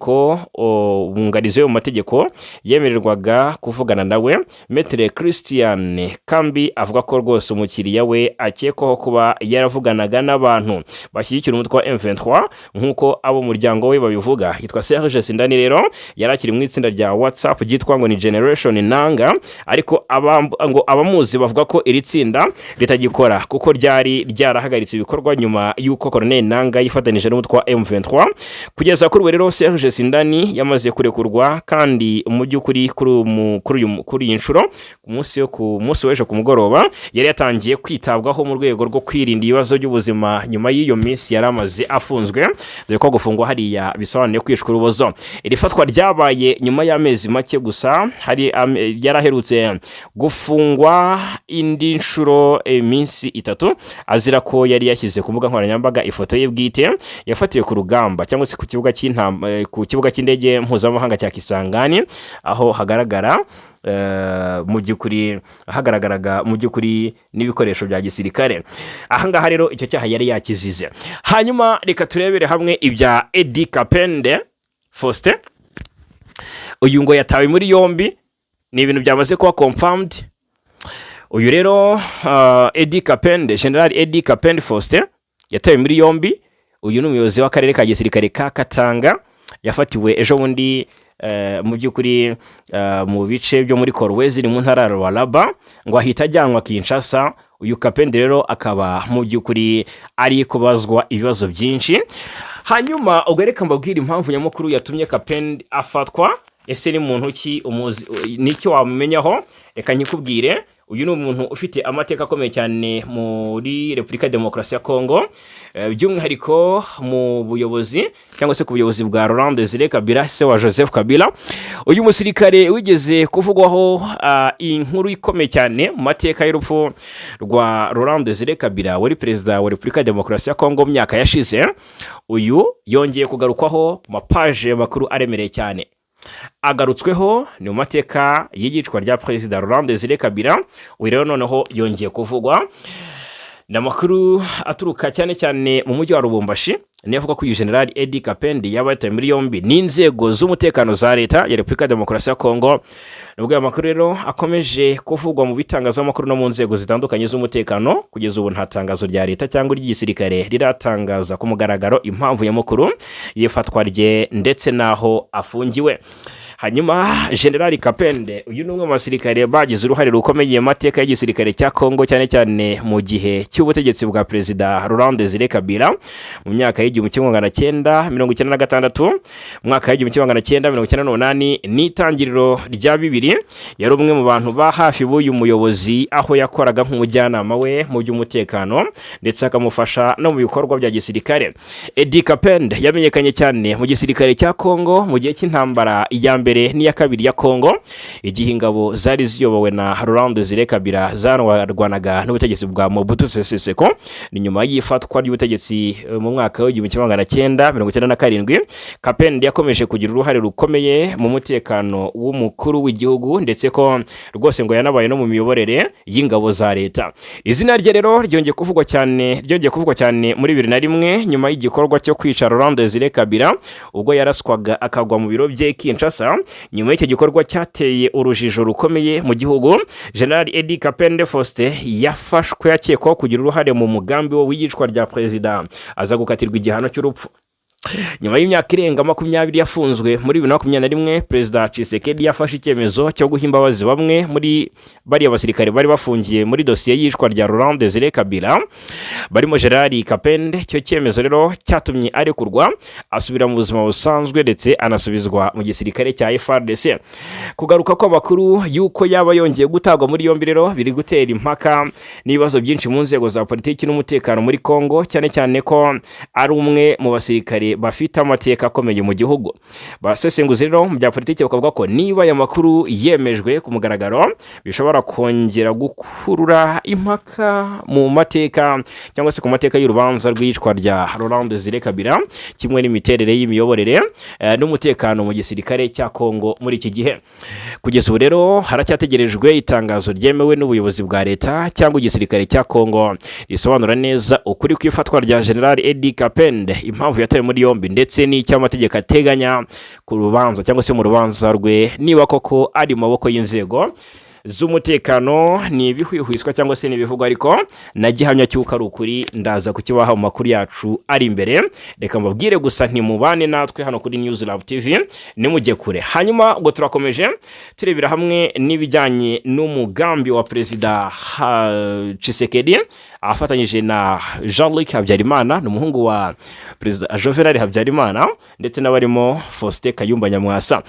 Speaker 1: yemererwaga kuvugana nawe. Maître Christian Kambi avuga ko rwose umukiriya we akekwaho kuba yaravuganaga n'abantu bashyigikira umutwe wa M23 nk'uko abo muryango we babivuga. Yitwa Serge Sindani rero yarakiri mu itsinda rya WhatsApp ryitwa ngo ni Generation Nanga, ariko abamuzi bavuga ko iri tsinda ritagikora kuko ryarahagaritse ibikorwa nyuma y'uko Colonel Nanga yifatanije n'umutwe wa M23. Kugeza kuri rero Serge Sindani yamaze kurekurwa, kandi mu by'ukuri kuri iyi nshuro ku munsi w'ejo ku mugoroba yari yatangiye kwitabwaho mu rwego rwo kwirinda ibibazo by'ubuzima nyuma y'iyo minsi yari amaze afunzwe, dore ko gufungwa hariya bisobanuye kwicwa urubozo. Iri fatwa ryabaye nyuma y'amezi make gusa, yaraherutse gufungwa indi nshuro iminsi 3 azira ko yari yashyize ku mbuga nkoranyambaga ifoto ye bwite yafatiwe ku rugamba cyangwa se ku kibuga cy'indege mpuzamahanga cya Kisangani, aho hagaragaraga mu by'ukuri n'ibikoresho bya gisirikare. Ahangaha rero icyo cyaha yari yakizize. Hanyuma reka turebere hamwe ibya Eddy Kapende Faustin. Uyu ngo yatawe muri yombi, ni ibintu byamaze kuba confirmed. Uyu rero General Eddy Kapende Faustin yatawe muri yombi. Uyu ni umuyobozi w'akarere ka gisirikare ka Katanga, yafatiwe ejo bundi mu by'ukuri mu bice byo muri Kolwezi ni mu ntara ya Lualaba, ngo ahita ajyanwa Kinshasa. Uyu Kapende rero akaba mu by'ukuri ari kubazwa ibibazo byinshi. Hanyuma ubwo reka mbabwira impamvu nyamukuru yatumye Kapende afatwa. Ese ni muntu ki n'icyo wamumenyaho? Reka nyikubwire. Uyu ni umuntu ufite amateka akomeye cyane muri Repubulika Demokarasi ya Kongo, by'umwihariko mu buyobozi cyangwa se ku buyobozi bwa Laurent Désiré Kabila, se wa Joseph Kabila. Uyu musirikare wigeze kuvugwaho inkuru ikomeye cyane mu mateka y'urupfu rwa Laurent Désiré Kabila, wari perezida wa Repubulika Demokarasi ya Kongo mu myaka yashize. Uyu yongeye kugarukwaho ku mapaje makuru aremereye cyane. Agarutsweho ni mu mateka y'igicwa rya Perezida Laurent Désiré Kabila. Uyu rero noneho yongeye kuvugwa n'amakuru aturuka cyane mu mujyi wa Lubumbashi. Ni avuga ko uyu General Eddy Kapende yabataye muri yombi n'inzego z'umutekano za leta ya Repubulika Demokarasi ya Kongo. Nubwo amakuru rero akomeje kuvugwa mu bitangazamakuru no mu nzego zitandukanye z'umutekano, kugeza ubu nta tangazo rya leta cyangwa ry'igisirikare riratangaza ku mugaragaro impamvu y'amakuru yifatwa rye ndetse naho afungiwe. Hanyuma General Kapende uyu ni umwe mu basirikare bagize uruhare rukomeye mu mateka y'igisirikare cya Kongo, cyane mu gihe cy'ubutegetsi bwa Perezida Laurent Désiré Kabila mu myaka y'1996, mwaka y'1998 n'itangiriro rya 2000. Yari umwe mu bantu ba hafi b'uyu muyobozi, aho yakoraga nk'umujyanama we mu by'umutekano ndetse akamufasha no mu bikorwa bya gisirikare. Eddy Kapende yamenyekanye cyane mu gisirikare cya Kongo mu gihe cy'intambara ya mbere mbere n'iya kabiri ya Kongo, igihe ingabo zari ziyobowe na Laurent Desire Kabila zarwanaga n'ubutegetsi bwa Mobutu Sese Seko. Ni nyuma y'ifatwa ry'ubutegetsi mu mwaka w'1997, Kapende yakomeje kugira uruhare rukomeye mu mutekano w'umukuru w'igihugu, ndetse ko rwose ngo yanabaye no mu miyoborere y'ingabo za leta. Izina rye rero ryongeye kuvugwa cyane muri 2001 nyuma y'igikorwa cyo kwica Laurent Desire Kabila ubwo yaraswaga akagwa mu biro bye Kinshasa. Nyuma y'icyo gikorwa cyateye urujijo rukomeye mu gihugu, General Edi Kapende Faustin yafashwe akekwaho kugira uruhare mu mugambi wo w'iyicwa rya perezida, aza gukatirwa igihano cy'urupfu. Nyuma y'imyaka irenga 20 yafunzwe, muri 2021 Perezida Tshisekedi yafashe icyemezo cyo guha imbabazi bamwe muri bari abasirikare bari bafungiye muri dosiye y'ishwa rya Laurent Desire Kabila, barimo General Kapende. Cyo cyemezo rero cyatumye arekurwa asubira mu buzima busanzwe, ndetse anasubizwa mu gisirikare cya FARDC. Kugaruka kw'abakuru yuko yaba yongeye gutagwa muri yombi rero biri gutera impaka n'ibibazo byinshi mu nzego za politiki n'umutekano muri Kongo, cyane cyane ko ari umwe mu basirikare bafite amateka akomeye mu gihugu. Basesenguzi rero mu bya politiki bakavuga ko niba aya makuru yemejwe ku mugaragaro, bishobora kongera gukurura impaka mu mateka cyangwa se ku mateka y'urubanza rw'iyicwa rya Laurent Desire Kabila, kimwe n'imiterere y'imiyoborere n'umutekano mu gisirikare cya Kongo muri iki gihe. Kugeza ubu rero haracyategerejwe itangazo ryemewe n'ubuyobozi bwa leta cyangwa igisirikare cya Kongo risobanura neza ukuri kw'ifatwa rya General Edi Kapende, impamvu yatawe muri yombi, ndetse n'icyo amategeko ateganya ku rubanza cyangwa se mu rubanza rwe, niba koko ari mu maboko y'inzego z'umutekano. Ni ibihwihwiswa cyangwa se n'ibivugwa, ariko na gihamya cy'uko ari ukuri ndaza kukibaha mu makuru yacu ari imbere. Reka mbabwire gusa ntimubane natwe hano kuri News Lab TV, nimujye kure. Hanyuma ngo turakomeje turebera hamwe n'ibijyanye n'umugambi wa Perezida Tshisekedi afatanyije na Jean-Luc Habyarimana, n'umuhungu wa Perezida Juvenal Habyarimana, ndetse n'abarimo Faustin Kayumba Nyamwasa.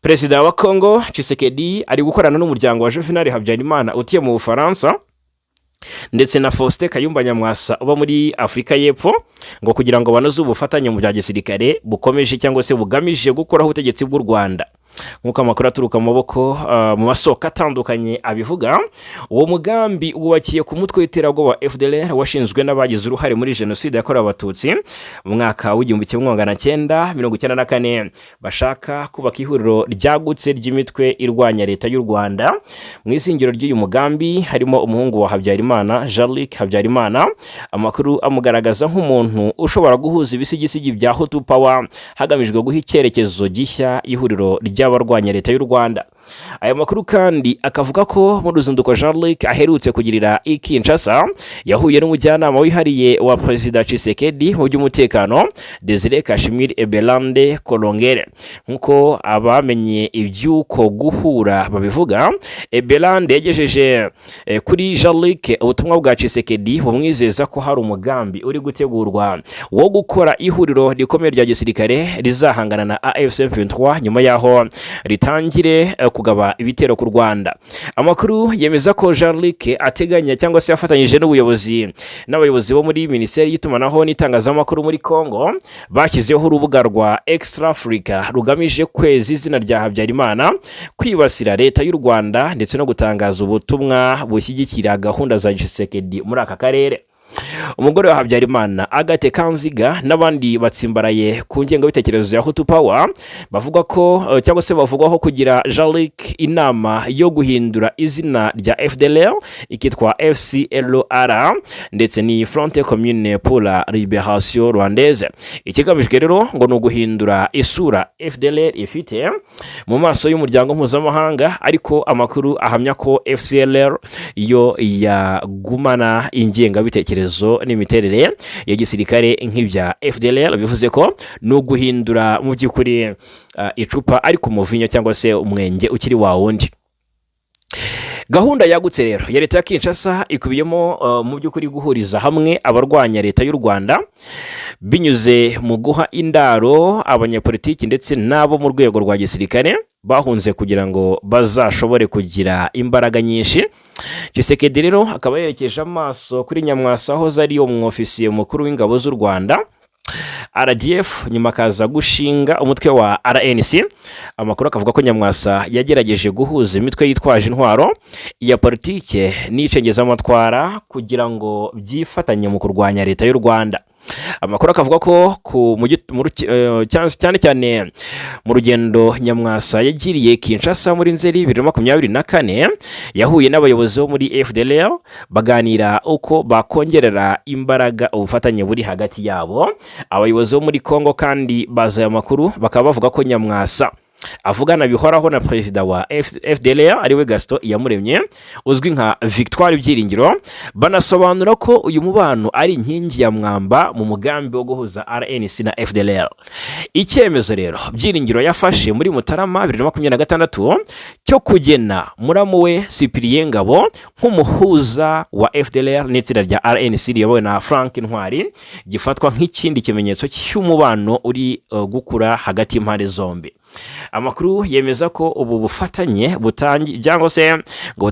Speaker 1: Perezida wa Kongo Tshisekedi ari gukorana n'umuryango wa Juvenal Habyarimana utuye mu Bufaransa, ndetse na Faustin Kayumba Nyamwasa uba muri Afurika y'Epfo, ngo kugira ngo banoze ubufatanye mu bya gisirikare bukomeje cyangwa se bugamije gukuraho ubutegetsi bw'u Rwanda. Nk'uko amakuru aturuka mu maboko mu masoko atandukanye abivuga, uwo mugambi wubakiye ku mutwe w'iterabwoba FDLR washinzwe n'abagize uruhare muri jenoside yakorewe abatutsi mu mwaka w'1994, bashaka kubaka ihuriro ryagutse ry'imitwe irwanya leta y'u Rwanda. Mu izingiro ry'uyu mugambi harimo umuhungu wa Habyarimana, Jean-Luc Habyarimana, amakuru amugaragaza nk'umuntu ushobora guhuza ibisigisigi bya Hutu Power hagamijwe guha icyerekezo gishya ihuriro ry'abarwanya leta y'u Rwanda. Aya makuru kandi akavuga ko mu ruzinduko Jean-Luc aherutse kugirira i Kinshasa yahuye n'umujyanama wihariye wa Perezida Tshisekedi mu by'umutekano, Desire Kashimir Ebelande Kolongere. Nk'uko abamenye iby'uko guhura babivuga, Ebelande yagejeje kuri Jean-Luc ubutumwa bwa Tshisekedi bumwizeza ko hari umugambi uri gutegurwa wo gukora ihuriro rikomeye rya gisirikare rizahangana na AFC M23 nyuma yaho ritangire kugaba ibitero ku Rwanda. Amakuru yemeza ko Jean-Luc ateganya cyangwa se yafatanyije n'abayobozi bo muri Minisiteri y'Itumanaho n'Itangazamakuru muri Kongo bashyizeho urubuga rwa Extra Africa rugamije kweza izina rya Habyarimana, kwibasira leta y'u Rwanda, ndetse no gutangaza ubutumwa bushyigikira gahunda za Tshisekedi muri aka karere. Umugore wa Habyarimana, Agathe Kanziga, n'abandi batsimbaraye ku ngengabitekerezo ya Hutu Power bavuga ko cyangwa se bavugwaho kugira Jean-Luc inama yo guhindura izina rya FDLR ikitwa FCLR, ndetse ni Front Commune pour la Libération Rwandaise. Ikigamijwe rero ngo ni uguhindura isura FDLR ifite mu maso y'umuryango mpuzamahanga, ariko amakuru ahamya ko FCLR yo yagumana ingengabitekerezo n'imiterere ya gisirikare nk'ibya FDLR. Bivuze ko no guhindura mu by'ukuri icupa ariko umuvinyo cyangwa se umwenge ukiri wa wundi. Gahunda yagutse rero ya leta ya Kinshasa ikubiyemo mu by'ukuri guhuriza hamwe abarwanya leta y'u Rwanda binyuze mu guha indaro abanyapolitiki ndetse nabo mu rwego rwa gisirikare bahunze kugira ngo bazashobore kugira imbaraga nyinshi. Tshisekedi rero akaba yerekeje amaso kuri Nyamwasa aho zari umwofisiye mukuru w'ingabo z'u Rwanda, RDF nyuma akaza gushinga umutwe wa RNC. Amakuru akavuga ko Nyamwasa yagerageje guhuza imitwe yitwaje intwaro ya politike n'icengezamatwara kugira ngo byifatanye mu kurwanya leta y'u Rwanda. Amakuru akavuga ko cyane cyane mu rugendo Nyamwasa yagiriye Kinshasa muri Nzeri 2024 yahuye n'abayobozi bo muri FDLR baganira uko bakongerera imbaraga ubufatanye buri hagati yabo. Abayobozi bo muri Kongo kandi bazaye amakuru bakaba bavuga ko Nyamwasa avugana bihoraho na perezida wa FDLR ariwe Gaston Iyamuremye uzwi nka Victoire Byiringiro, banasobanura ko uyu mubano ari inkingi ya mwamba mu mugambi wo guhuza RNC na FDLR. Icyemezo rero Byiringiro yafashe muri Mutarama 2026 cyo kugena muramu we Cyprien Ngabo nk'umuhuza wa FDLR n'itsinda rya RNC riyobowe na Frank Ntwari gifatwa nk'ikindi kimenyetso cy'umubano uri gukura hagati y'impande zombi. Amakuru yemeza ko ubu bufatanye cyangwa se ngo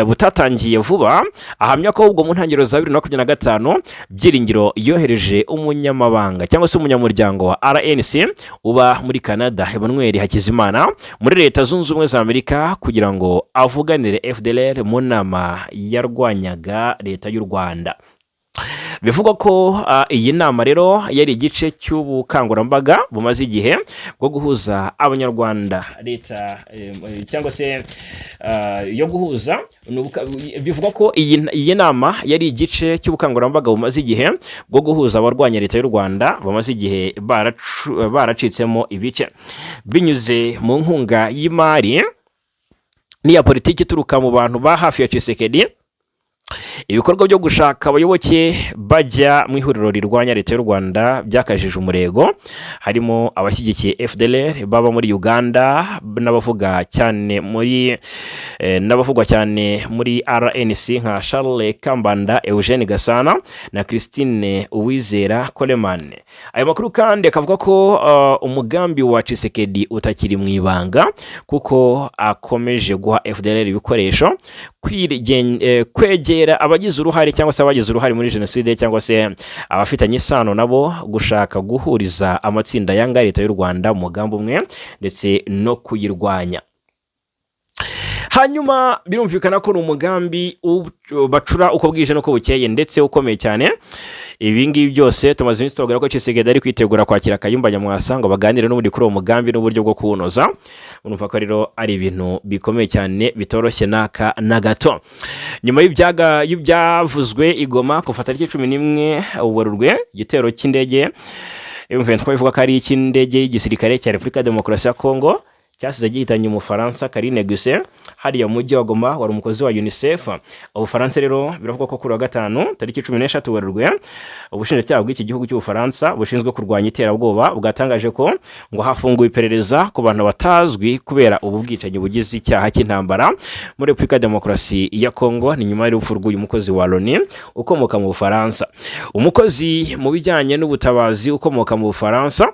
Speaker 1: butatangiye vuba, ahamya ko ubwo mu ntangiriro za 2025 Byiringiro yohereje umunyamabanga cyangwa se umunyamuryango wa RNC uba muri Canada Emmanuel Hakizimana muri Leta Zunze Ubumwe za Amerika kugira ngo avuganire FDLR mu nama yarwanyaga leta y'u Rwanda. Bivugwa ko iyi nama rero yari igice cy'ubukangurambaga bumaze igihe bwo guhuza abanyarwanda leta cyangwa se yo guhuza. Bivugwa ko iyi nama yari igice cy'ubukangurambaga bumaze igihe bwo guhuza abarwanya leta y'u Rwanda bamaze igihe baracitsemo ibice binyuze mu nkunga y'imari n'iya politiki ituruka mu bantu ba hafi ya Tshisekedi. Ibikorwa byo gushaka abayoboke bajya mu ihuriro rirwanya leta y'u Rwanda byakajije umurego, harimo abashyigikiye FDLR baba muri Uganda n'abavugwa cyane muri RNC nka Charles Kambanda, Eugene Gasana na Christine Uwizera Coleman. Ayo makuru kandi akavuga ko umugambi wa Tshisekedi utakiri mu ibanga kuko akomeje guha FDLR ibikoresho kwegera abagize uruhare cyangwa se abagize uruhare muri jenoside cyangwa se abafitanye isano nabo gushaka guhuriza amatsinda yanga leta y'u Rwanda mu mugambi umwe ndetse no kuyirwanya. Hanyuma birumvikana ko umugambi bacura uko bwije no ko bukeye ndetse ukomeye cyane. Ibi ngibi byose tumaze iminsi tuvuga ko Tshisekedi ari kwitegura kwakira Kayumba Nyamwasa ngo baganire n'ubundi kuri uwo mugambi n'uburyo bwo kuwunoza. Urumva ko rero ari ibintu bikomeye cyane bitoroshye na gato. Nyuma y'ibyavuzwe igoma ku tariki 11 Werurwe igitero cy'indege M23 ivuga ko ari icy'indege y'igisirikare cya Repubulika ya Demokarasi ya Kongo cyasize gihitanye Umufaransa Karine Guse hariya mujyi wa Goma wari umukozi wa UNICEF. Ubufaransa rero biravuga ko kuri wa gatanu tariki 13 Werurwe ubushinjacyaha bw'iki gihugu cy'Ubufaransa bushinzwe kurwanya iterabwoba bwatangaje ko ngo hafunguwe iperereza ku bantu batazwi kubera ubu bwicanyi bugize icyaha cy'intambara muri Repubulika ya Demokarasi ya Kongo. Ni nyuma y'urupfu rw'uyu mukozi wa Loni ukomoka mu Bufaransa. Umukozi mu bijyanye n'ubutabazi ukomoka mu Bufaransa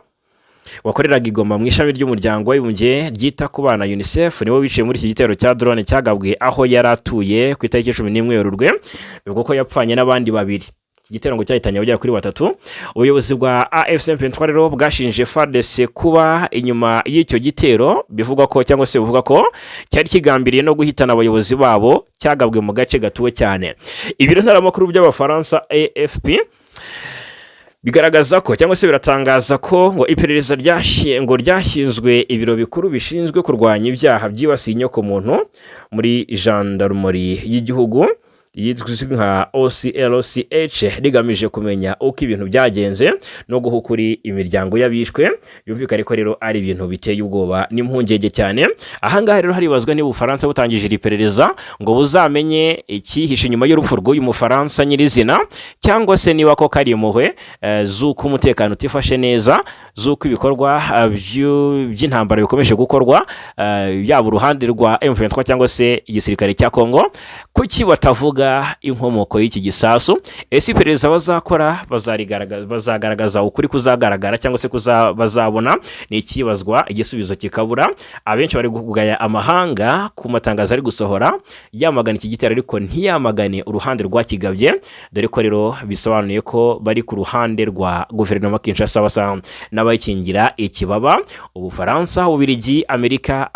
Speaker 1: wakoreraga igoma mu ishami ry'umuryango w'abibumbye ryita ku bana UNICEF nibo biciye muri iki gitero cya drone cyagabwe aho yaratuye ku itariki 11 Werurwe. Bivuga ko yapfanye n'abandi babiri. Iki gitero ngo cyahitanye abagera kuri 3. Ubuyobozi bwa AFC M23 rero bwashinje FARDC kuba inyuma y'icyo gitero, bivuga ko cyangwa se bivuga ko cyari kigambiriye no guhitana abayobozi babo cyagabwe mu gace gatuwe cyane. Ibiro ntaramakuru by'Abafaransa AFP bigaragaza ko cyangwa se biratangaza ko ngo iperereza ryashinzwe ibiro bikuru bishinzwe kurwanya ibyaha byibasiye inyoko muntu muri gendarmerie y'igihugu yitwa nka OCLCH rigamije kumenya uko ibintu byagenze no guha ukuri imiryango y'abishwe. Yumvikane ko rero ari ibintu biteye ubwoba n'impungenge cyane. Ahangaha rero haribazwa niba Ubufaransa butangije iperereza ngo buzamenye ikihishe nyuma y'urupfu rw'uyu Mufaransa nyirizina cyangwa se niba ko kari impuhwe z'uko umutekano utifashe neza z'uko ibikorwa by'intambara bikomeje gukorwa, yaba uruhande rwa M23 cyangwa se igisirikare cya Kongo. Kuki batavuga inkomoko y'iki gisasu? Ese iperereza bazakora bazagaragaza ukuri kuzagaragara cyangwa se bazabona? Ni ikibazwa, igisubizo kikabura. Abenshi bari kugaya amahanga ku matangazo ari gusohora yamagana iki gitero, ariko ntiyamagane uruhande rwa kigabye, dore ko rero bisobanuye ko bari ku ruhande rwa guverinoma Kinshasa basa n'abayikingira ikibaba. Ubufaransa, Ububiligi, Amerika,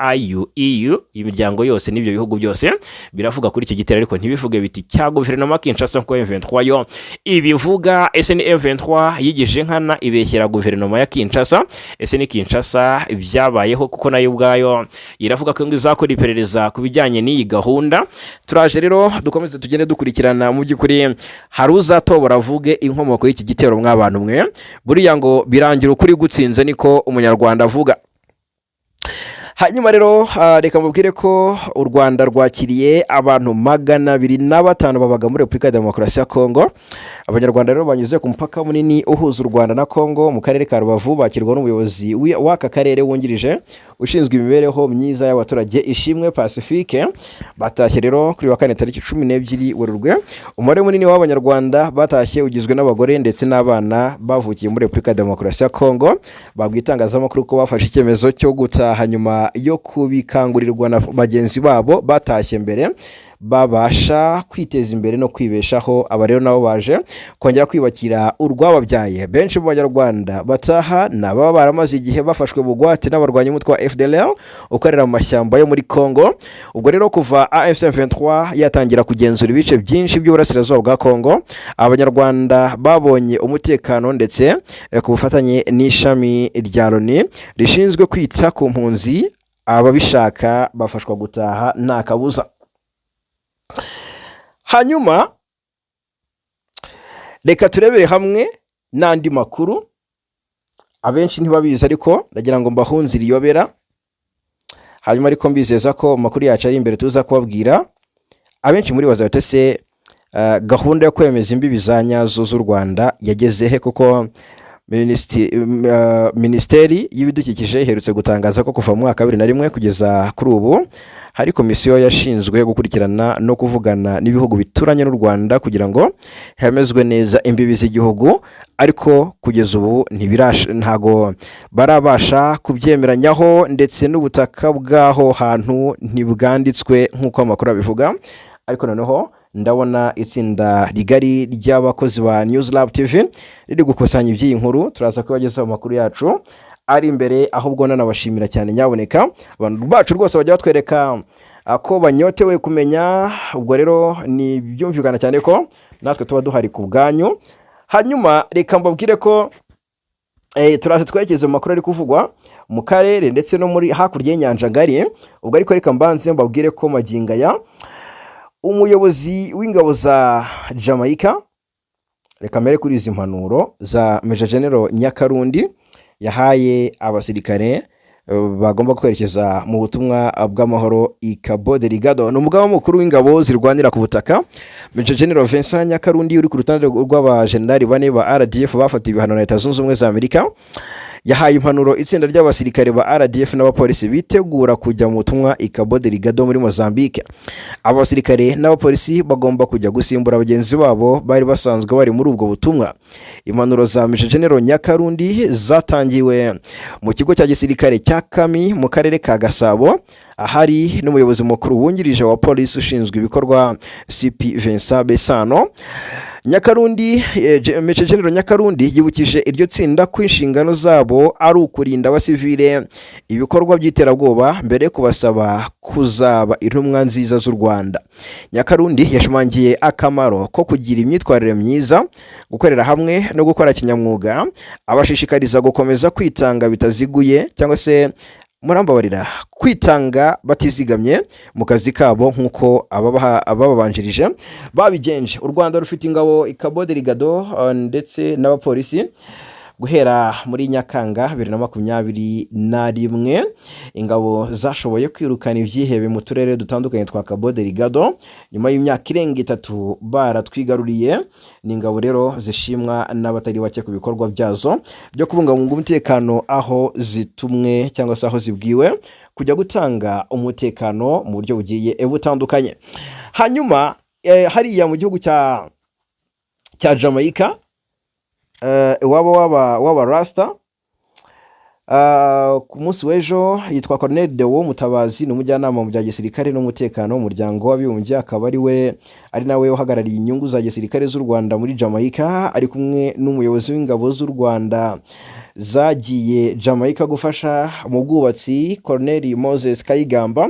Speaker 1: EU, imiryango yose n'ibyo bihugu byose biravuga kuri icyo gitero, ariko ntibivuge biti cya guverinoma Kinshasa ko M23 yo ibivuga. Ese ni M23 yigije nkana ibeshyera guverinoma ya Kinshasa? Ese ni Kinshasa byabayeho? Kuko nayo ubwayo iravuga ko izakora iperereza ku bijyanye n'iyi gahunda. Turaje rero dukomeze tugende dukurikirana, mu by'ukuri hari uzatobora avuge inkomoko y'iki gitero mw'abantu mwe. Buriya ngo birangira ukuri gutsinze, niko umunyarwanda avuga. Hanyuma rero reka mubwire ko u Rwanda rwakiriye abantu 205 babaga muri Repubulika ya Demokarasi ya Kongo. Abanyarwanda rero banyuze ku mupaka munini uhuza u Rwanda na Kongo mu karere ka Rubavu, bakirwa n'umuyobozi w'aka karere wungirije ushinzwe imibereho myiza y'abaturage, Ishimwe Pacifique. Batashye rero kuri wa 4 tariki 12 Werurwe. Umubare munini w'abanyarwanda batashye ugizwe n'abagore ndetse n'abana bavukiye muri Repubulika ya Demokarasi ya Kongo. Babwitangazamakuru ko bafashe icyemezo cyo gutaha nyuma yo kubikangurirwa na bagenzi babo batashye mbere, babasha kwiteza imbere no kwibeshaho. Aba rero nabo baje kongera kwibakira urwababyaye. Benshi mu banyarwanda bataha naba baramaze igihe bafashwe bugwate n'abarwanyi umutwe wa FDLR ukorera mu mashyamba yo muri Kongo. Ubwo rero kuva AFC M23 yatangira kugenzura ibice byinshi by'uburasirazuba bwa Kongo, abanyarwanda babonye umutekano ndetse ku bufatanye n'ishami rya Loni rishinzwe kwita ku mpunzi, ababishaka bafashwa gutaha nta kabuza. Hanyuma reka turebere hamwe n'andi makuru abenshi ntibabizi, ariko ndagira ngo mbahunzire iyobera. Hanyuma ariko mbizeza ko makuru yacu ari imbere tuza kubabwira. Abenshi muri bazatese gahunda yo kwemeza imbibi za nyazo z'u Rwanda yageze he? Kuko Minisiteri y'ibidukikije iherutse gutangaza ko kuva mu mwaka 2001 kugeza kuri ubu hari komisiyo yashinzwe gukurikirana no kuvugana n'ibihugu bituranye n'u Rwanda kugira ngo hemezwe neza imbibi z'igihugu, ariko kugeza ubu ntago barabasha kubyemeranyaho, ndetse n'ubutaka bw'aho hantu ntibwanditswe nk'uko amakuru abivuga. Ariko noneho ndabona itsinda rigari ry'abakozi ba News Lab TV riri gukusanya iby'iyi nkuru. Turaza kubagezaho amakuru yacu ari imbere, ahubwo nanabashimira cyane. Nyaboneka abantu bacu rwose bajya batwereka ko banyotewe kumenya. Ubwo rero ni byumvikana cyane ko natwe tuba duhari ku bwanyu. Hanyuma reka mbabwire ko turaje twerekeze mu makuru ari kuvugwa mu karere ndetse no muri hakurya y'inyanja ngari. Ubwo ariko reka mbanze mbabwire ko magingaya umuyobozi w'ingabo za Jamaica, reka mbere kuri izi mpanuro za Major General Nyakarundi yahaye abasirikare bagomba kwerekeza mu butumwa bw'amahoro i Cabo Delgado. Ni umugaba mukuru w'ingabo zirwanira ku butaka Major General Vincent Nyakarundi uri ku rutonde rw'abajenerali 4 ba RDF bafatiwe ibihano na Leta Zunze Ubumwe za Amerika. Yahaye impanuro itsinda ry'abasirikare ba RDF n'abapolisi bitegura kujya mu butumwa i Cabo Delgado muri Mozambique. Abasirikare n'abapolisi bagomba kujya gusimbura bagenzi babo bari basanzwe bari muri ubwo butumwa. Impanuro za Major General Nyakarundi zatangiwe mu kigo cya gisirikare cya Kami mu karere ka Gasabo, ahari n'umuyobozi mukuru wungirije wa polisi ushinzwe ibikorwa CP Vincent Besano. Nyakarundi Major General Nyakarundi yibukije iryo tsinda ko inshingano zabo ari ukurinda abasivile ibikorwa by'iterabwoba mbere kubasaba kuzaba intumwa nziza z'u Rwanda. Nyakarundi yashimangiye akamaro ko kugira imyitwarire myiza, gukorera hamwe no gukora kinyamwuga, abashishikariza gukomeza kwitanga bitaziguye cyangwa se murambabarira kwitanga batizigamye mu kazi kabo nk'uko ababanjirije babigenje. U Rwanda rufite ingabo i Cabo Delgado ndetse n'abapolisi
Speaker 2: guhera muri Nyakanga 2021 ingabo zashoboye kwirukana ibyihebe mu turere dutandukanye twa Cabo Delgado nyuma y'imyaka irenga 3 baratwigaruriye. Ni ingabo rero zishimwa n'abatari bake ku bikorwa byazo byo kubungabunga umutekano aho zitumwe cyangwa se aho zibwiwe kujya gutanga umutekano mu buryo bugiye butandukanye. Hanyuma hariya mu gihugu cya Jamaica waba Rasta ku munsi w'ejo yitwa Colonel Deo Mutabazi, ni umujyanama mu bya gisirikare n'umutekano w'umuryango w'abibumbye, akaba ari nawe uhagarariye inyungu za gisirikare z'u Rwanda muri Jamaica, ari kumwe n'umuyobozi w'ingabo z'u Rwanda zagiye Jamaica gufasha mu bwubatsi Colonel Moses Kayigamba.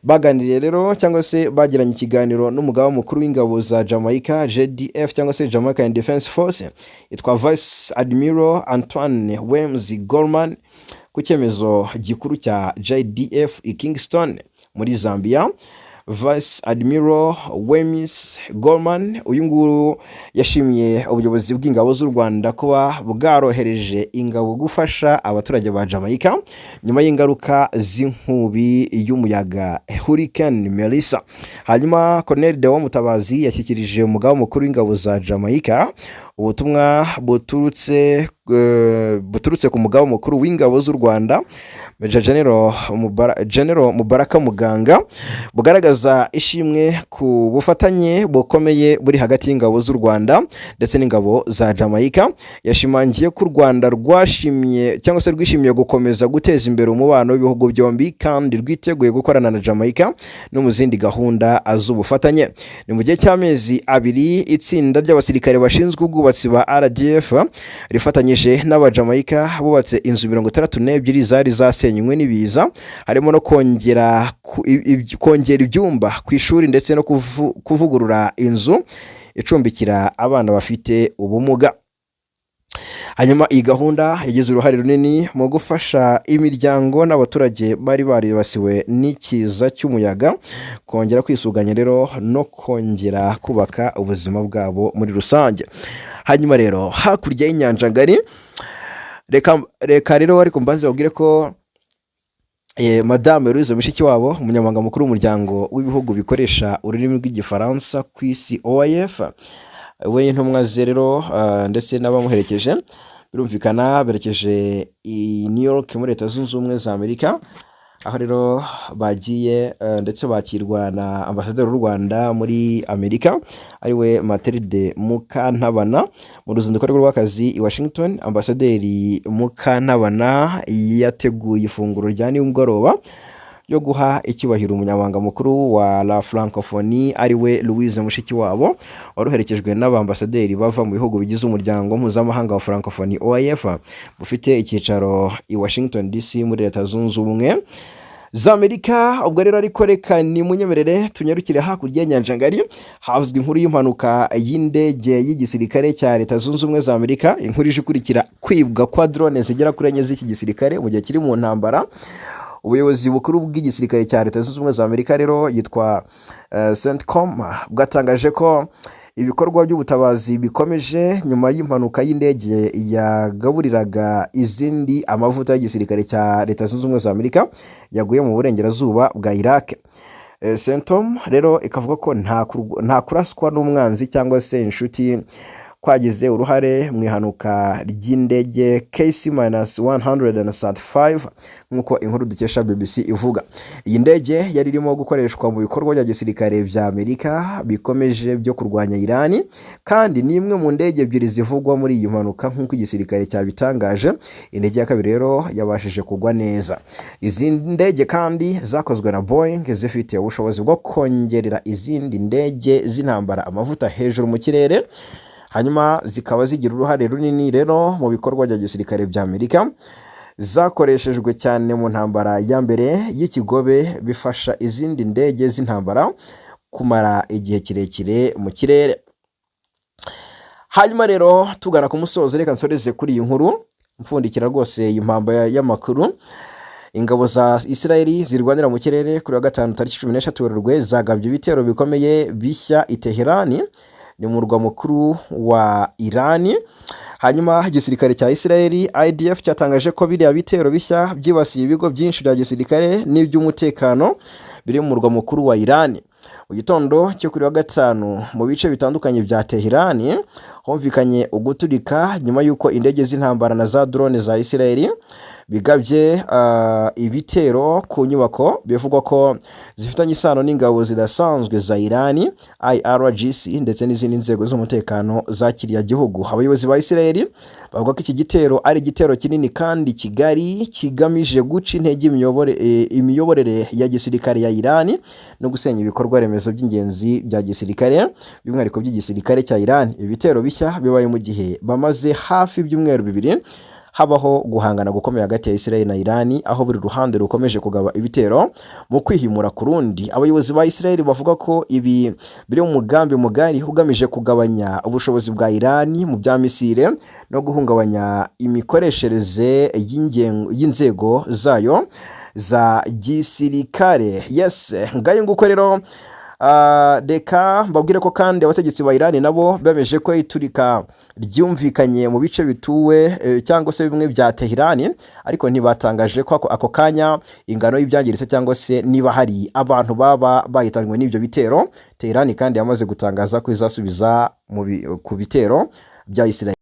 Speaker 2: Baganiriye rero cyangwa se bagiranye ikiganiro n'umugaba mukuru w'ingabo za Jamaica JDF cyangwa se Jamaican Defense Force yitwa Vice Admiral Antoine Wems Gorman ku cyemezo gikuru cya JDF i Kingston muri Zambia. Vice Admiral Wems Gorman uyu nguyu yashimiye ubuyobozi bw'ingabo z'u Rwanda kuba bwarohereje ingabo gufasha abaturage ba Jamaica nyuma y'ingaruka z'inkubi y'umuyaga Hurricane Melissa. Hanyuma Colonel Deo Mutabazi yashyikirije umugaba mukuru w'ingabo za Jamaica ubutumwa buturutse ku mugaba mukuru w'ingabo z'u Rwanda Major General Mubaraka Muganga bugaragaza ishimwe ku bufatanye bukomeye buri hagati y'ingabo z'u Rwanda ndetse n'ingabo za Jamaica. Yashimangiye ko u Rwanda rwishimiye gukomeza guteza imbere umubano w'ibihugu byombi kandi rwiteguye gukorana na Jamaica no mu zindi gahunda z'ubufatanye. Ni mu gihe cy'amezi 2 itsinda ry'abasirikare bashinzwe ubwubatsi ba RDF rifatanyije n'aba Jamaica bubatse inzu 62 zari zasenywe n'ibiza, harimo no kongera ibyumba ku ishuri ndetse no kuvugurura inzu icumbikira abana bafite ubumuga. Hanyuma iyi gahunda yagize uruhare runini mu gufasha imiryango n'abaturage bari baribasiwe n'ikiza cy'umuyaga kongera kwisuganya rero no kongera kubaka ubuzima bwabo muri rusange. Hanyuma rero hakurya y'inyanja ngari reka rero ariko mbanze babwire ko Madame Louise Mushikiwabo umunyamabanga mukuru w'umuryango w'ibihugu bikoresha ururimi rw'igifaransa ku isi OIF we n'intumwa ze rero ndetse n'abamuherekeje birumvikana berekeje i New York muri Leta Zunze Ubumwe za Amerika, aho rero bagiye ndetse bakirwa na ambasaderi w'u Rwanda muri Amerika ariwe Mathilde Mukantabana. Mu ruzinduko rw'akazi i Washington, ambasaderi Mukantabana yateguye ifunguro rya nimugoroba yo guha icyubahiro umunyamabanga mukuru wa la Francophonie ariwe Louise Mushikiwabo waruherekejwe n'abambasaderi bava mu bihugu bigize umuryango mpuzamahanga wa Francophonie OIF bufite icyicaro i Washington DC muri Leta Zunze Ubumwe za Amerika. Ubwo rero ariko reka ni munyemerere tunyarukire hakurya y'inyanja ngari. Havuzwe inkuru y'impanuka y'indege y'igisirikare cya Leta Zunze Ubumwe za Amerika, inkuru ikurikira kwibwa kwa drone zigera kuri 4 z'iki gisirikare mu gihe kiri mu ntambara. Ubuyobozi bukuru bw'igisirikare cya Leta Zunze Ubumwe za Amerika rero yitwa CENTCOM bwatangaje ko ibikorwa by'ubutabazi bikomeje nyuma y'impanuka y'indege yagaburiraga izindi amavuta y'igisirikare cya Leta Zunze Ubumwe za Amerika yaguye mu burengerazuba bwa Iraq. CENTCOM rero ikavuga ko nta kuraswa n'umwanzi cyangwa se inshuti kwagize uruhare mu ihanuka ry'indege KC-135 nk'uko inkuru dukesha BBC ivuga. Iyi ndege yari irimo gukoreshwa mu bikorwa bya gisirikare bya Amerika bikomeje byo kurwanya Irani, kandi ni imwe mu ndege ebyiri zivugwa muri iyi mpanuka nk'uko igisirikare cyabitangaje. Indege ya kabiri rero yabashije kugwa neza. Izi ndege kandi zakozwe na Boeing zifite ubushobozi bwo kongerera izindi ndege z'intambara amavuta hejuru mu kirere, hanyuma zikaba zigira uruhare runini rero mu bikorwa bya gisirikare bya Amerika. Zakoreshejwe cyane mu ntambara ya mbere y'ikigobe, bifasha izindi ndege z'intambara kumara igihe kirekire mu kirere. Hanyuma rero tugana ku musozo, reka nsoreze kuri iyi nkuru mfundikira rwose impamba y'amakuru. Ingabo za Israeli zirwanira mu kirere kuri wa gatanu tariki 13 Werurwe zagabye ibitero bikomeye bishya i Teherani ni mu murwa mukuru wa Irani. Hanyuma igisirikare cya Israel IDF cyatangaje ko biriya bitero bishya byibasiye ibigo byinshi bya gisirikare n'iby'umutekano biri mu murwa mukuru wa Irani. Mu gitondo cyo kuri wa gatanu mu bice bitandukanye bya Tehran humvikanye uguturika nyuma y'uko indege z'intambara na za drone za Israel bigabye ibitero ku nyubako bivugwa ko zifitanye isano n'ingabo zidasanzwe za Irani IRGC ndetse n'izindi nzego z'umutekano za kiriya gihugu. Abayobozi ba Israel bavuga ko iki gitero ari igitero kinini kandi kigari kigamije guca intege imiyoborere ya gisirikare ya Irani no gusenya ibikorwa remezo by'ingenzi bya gisirikare by'umwihariko by'igisirikare cya Irani. Ibitero bishya bibaye mu gihe bamaze hafi ibyumweru bibiri habaho guhangana gukomeye hagati ya Israel na Irani, aho buri ruhande rukomeje kugaba ibitero mu kwihimura ku rundi. Abayobozi ba Israel bavuga ko ibi biri mu mugambi mugari ugamije kugabanya ubushobozi bwa Irani mu bya misile no guhungabanya imikoreshereze y'inzego zayo za gisirikare. Yes, ngayo nguko rero reka mbabwire ko kandi abategetsi ba Irani nabo bemeje ko iturika ryumvikanye mu bice bituwe cyangwa se bimwe bya Tehran, ariko ntibatangaje ko ako kanya ingano y'ibyangiritse cyangwa se niba hari abantu baba bahitanywe n'ibyo bitero. Tehran kandi yamaze gutangaza ko izasubiza ku bitero bya Israel.